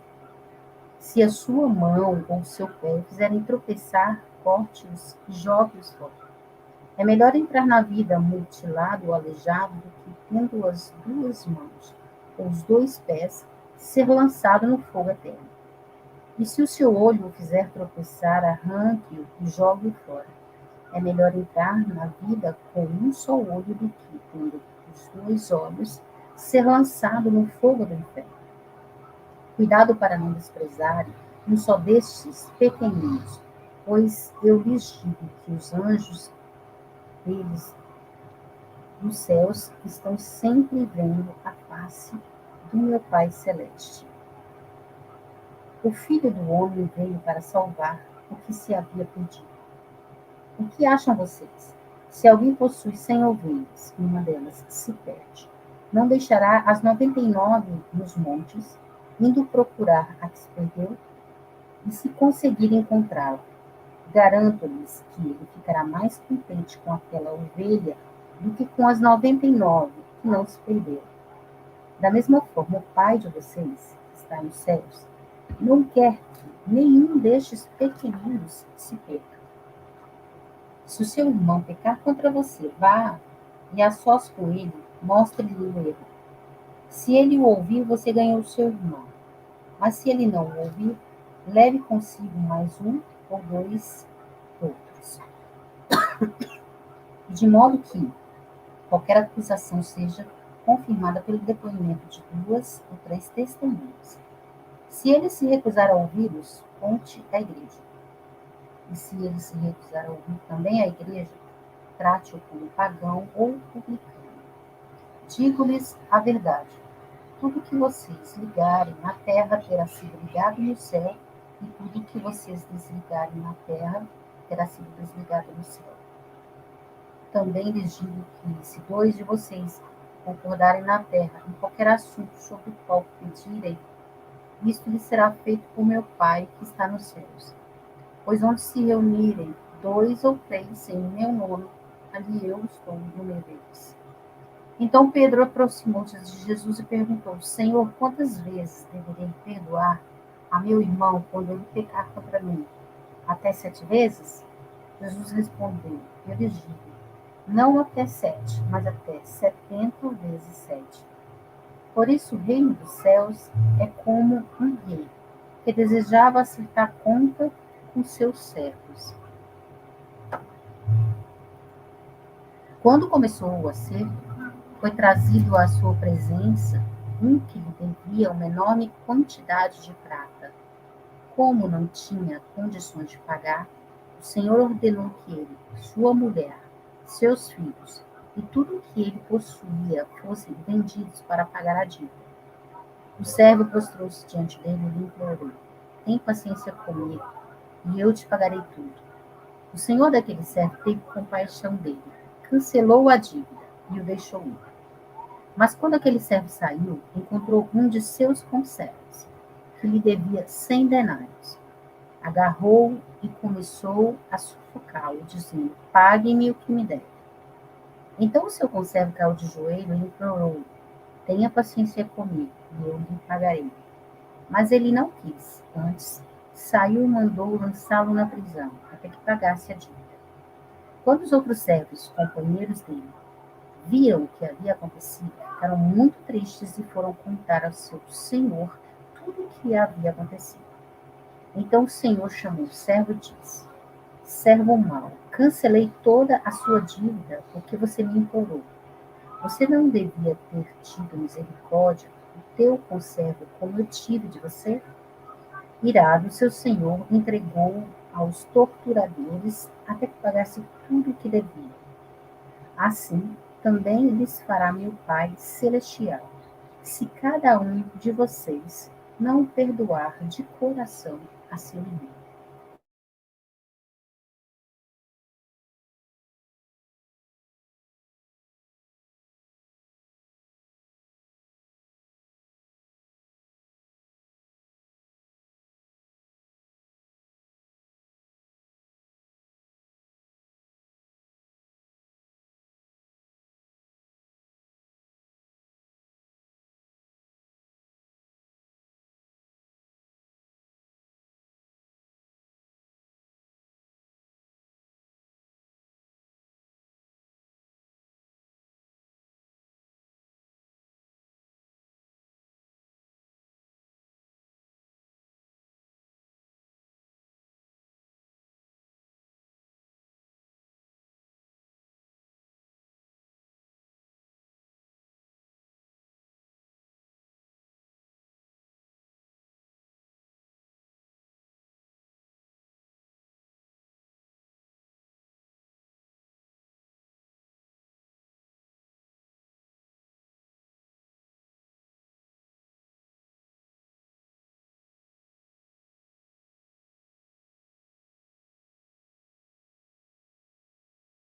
Se a sua mão ou seu pé fizerem tropeçar, corte-os e jogue-os fora. É melhor entrar na vida mutilado ou aleijado do que, tendo as 2 mãos ou os 2 pés, ser lançado no fogo eterno. E se o seu olho o fizer tropeçar, arranque-o e jogue-o fora. É melhor entrar na vida com um só olho do que, tendo os 2 olhos, ser lançado no fogo do inferno. Cuidado para não desprezarem um só destes pequeninos, pois eu lhes digo que os anjos deles nos céus estão sempre vendo a face do meu Pai Celeste. O Filho do Homem veio para salvar o que se havia perdido. O que acham vocês? Se alguém possui 100 ovelhas e uma delas se perde, não deixará as 99 nos montes, indo procurar a que se perdeu? E se conseguir encontrá-la, garanto-lhes que ele ficará mais contente com aquela ovelha do que com as 99 que não se perderam. Da mesma forma, o Pai de vocês, que está nos céus, não quer que nenhum destes pequeninos se perca. Se o seu irmão pecar contra você, vá e a sós com ele, mostre-lhe o erro. Se ele o ouvir, você ganhou o seu irmão. Mas se ele não o ouvir, leve consigo mais um ou 2 outros. De modo que qualquer acusação seja confirmada pelo depoimento de 2 ou 3 testemunhas. Se ele se recusar a ouvi-los, conte à igreja. E se ele se recusar a ouvir também a igreja, trate-o como pagão ou publicano. Digo-lhes a verdade: tudo que vocês ligarem na terra terá sido ligado no céu, e tudo que vocês desligarem na terra terá sido desligado no céu. também lhes digo que, se dois de vocês concordarem na terra em qualquer assunto sobre o qual pedirem, isto lhes será feito por meu Pai que está nos céus. Pois onde se reunirem dois ou três em meu nome, ali eu estou no meio deles. Então Pedro aproximou-se de Jesus e perguntou: Senhor, quantas vezes deverei perdoar a meu irmão quando ele pecar contra mim? Até 7 vezes? Jesus respondeu: Eu lhes digo, não até 7, mas até 70 vezes 7. Por isso o reino dos céus é como um rei que desejava acertar conta com seus servos. Quando começou o acerto, foi trazido à sua presença um que lhe devia uma enorme quantidade de prata. Como não tinha condições de pagar, o Senhor ordenou que ele, sua mulher, seus filhos e tudo o que ele possuía fossem vendidos para pagar a dívida. O servo prostrou-se diante dele e lhe implorou: Tem paciência comigo, e eu te pagarei tudo. O senhor daquele servo teve compaixão dele, cancelou a dívida e o deixou ir. Mas quando aquele servo saiu, encontrou um de seus conservos, que lhe devia 100 denários. Agarrou-o e começou a sufocá-lo, dizendo: Pague-me o que me deve. Então o seu conservo caiu de joelho e implorou: Tenha paciência comigo, e eu lhe pagarei. Mas ele não quis. Antes, saiu e mandou lançá-lo na prisão, até que pagasse a dívida. Quando os outros servos, companheiros dele, viram o que havia acontecido, ficaram muito tristes e foram contar ao seu senhor tudo o que havia acontecido. Então o senhor chamou o servo e disse: Servo mau, cancelei toda a sua dívida porque você me implorou. Você não devia ter tido misericórdia do teu conservo como eu tive de você? Irado, seu senhor entregou-o aos torturadores até que pagasse tudo o que devia. Assim, também lhes fará meu Pai celestial, se cada um de vocês não perdoar de coração a seu irmão.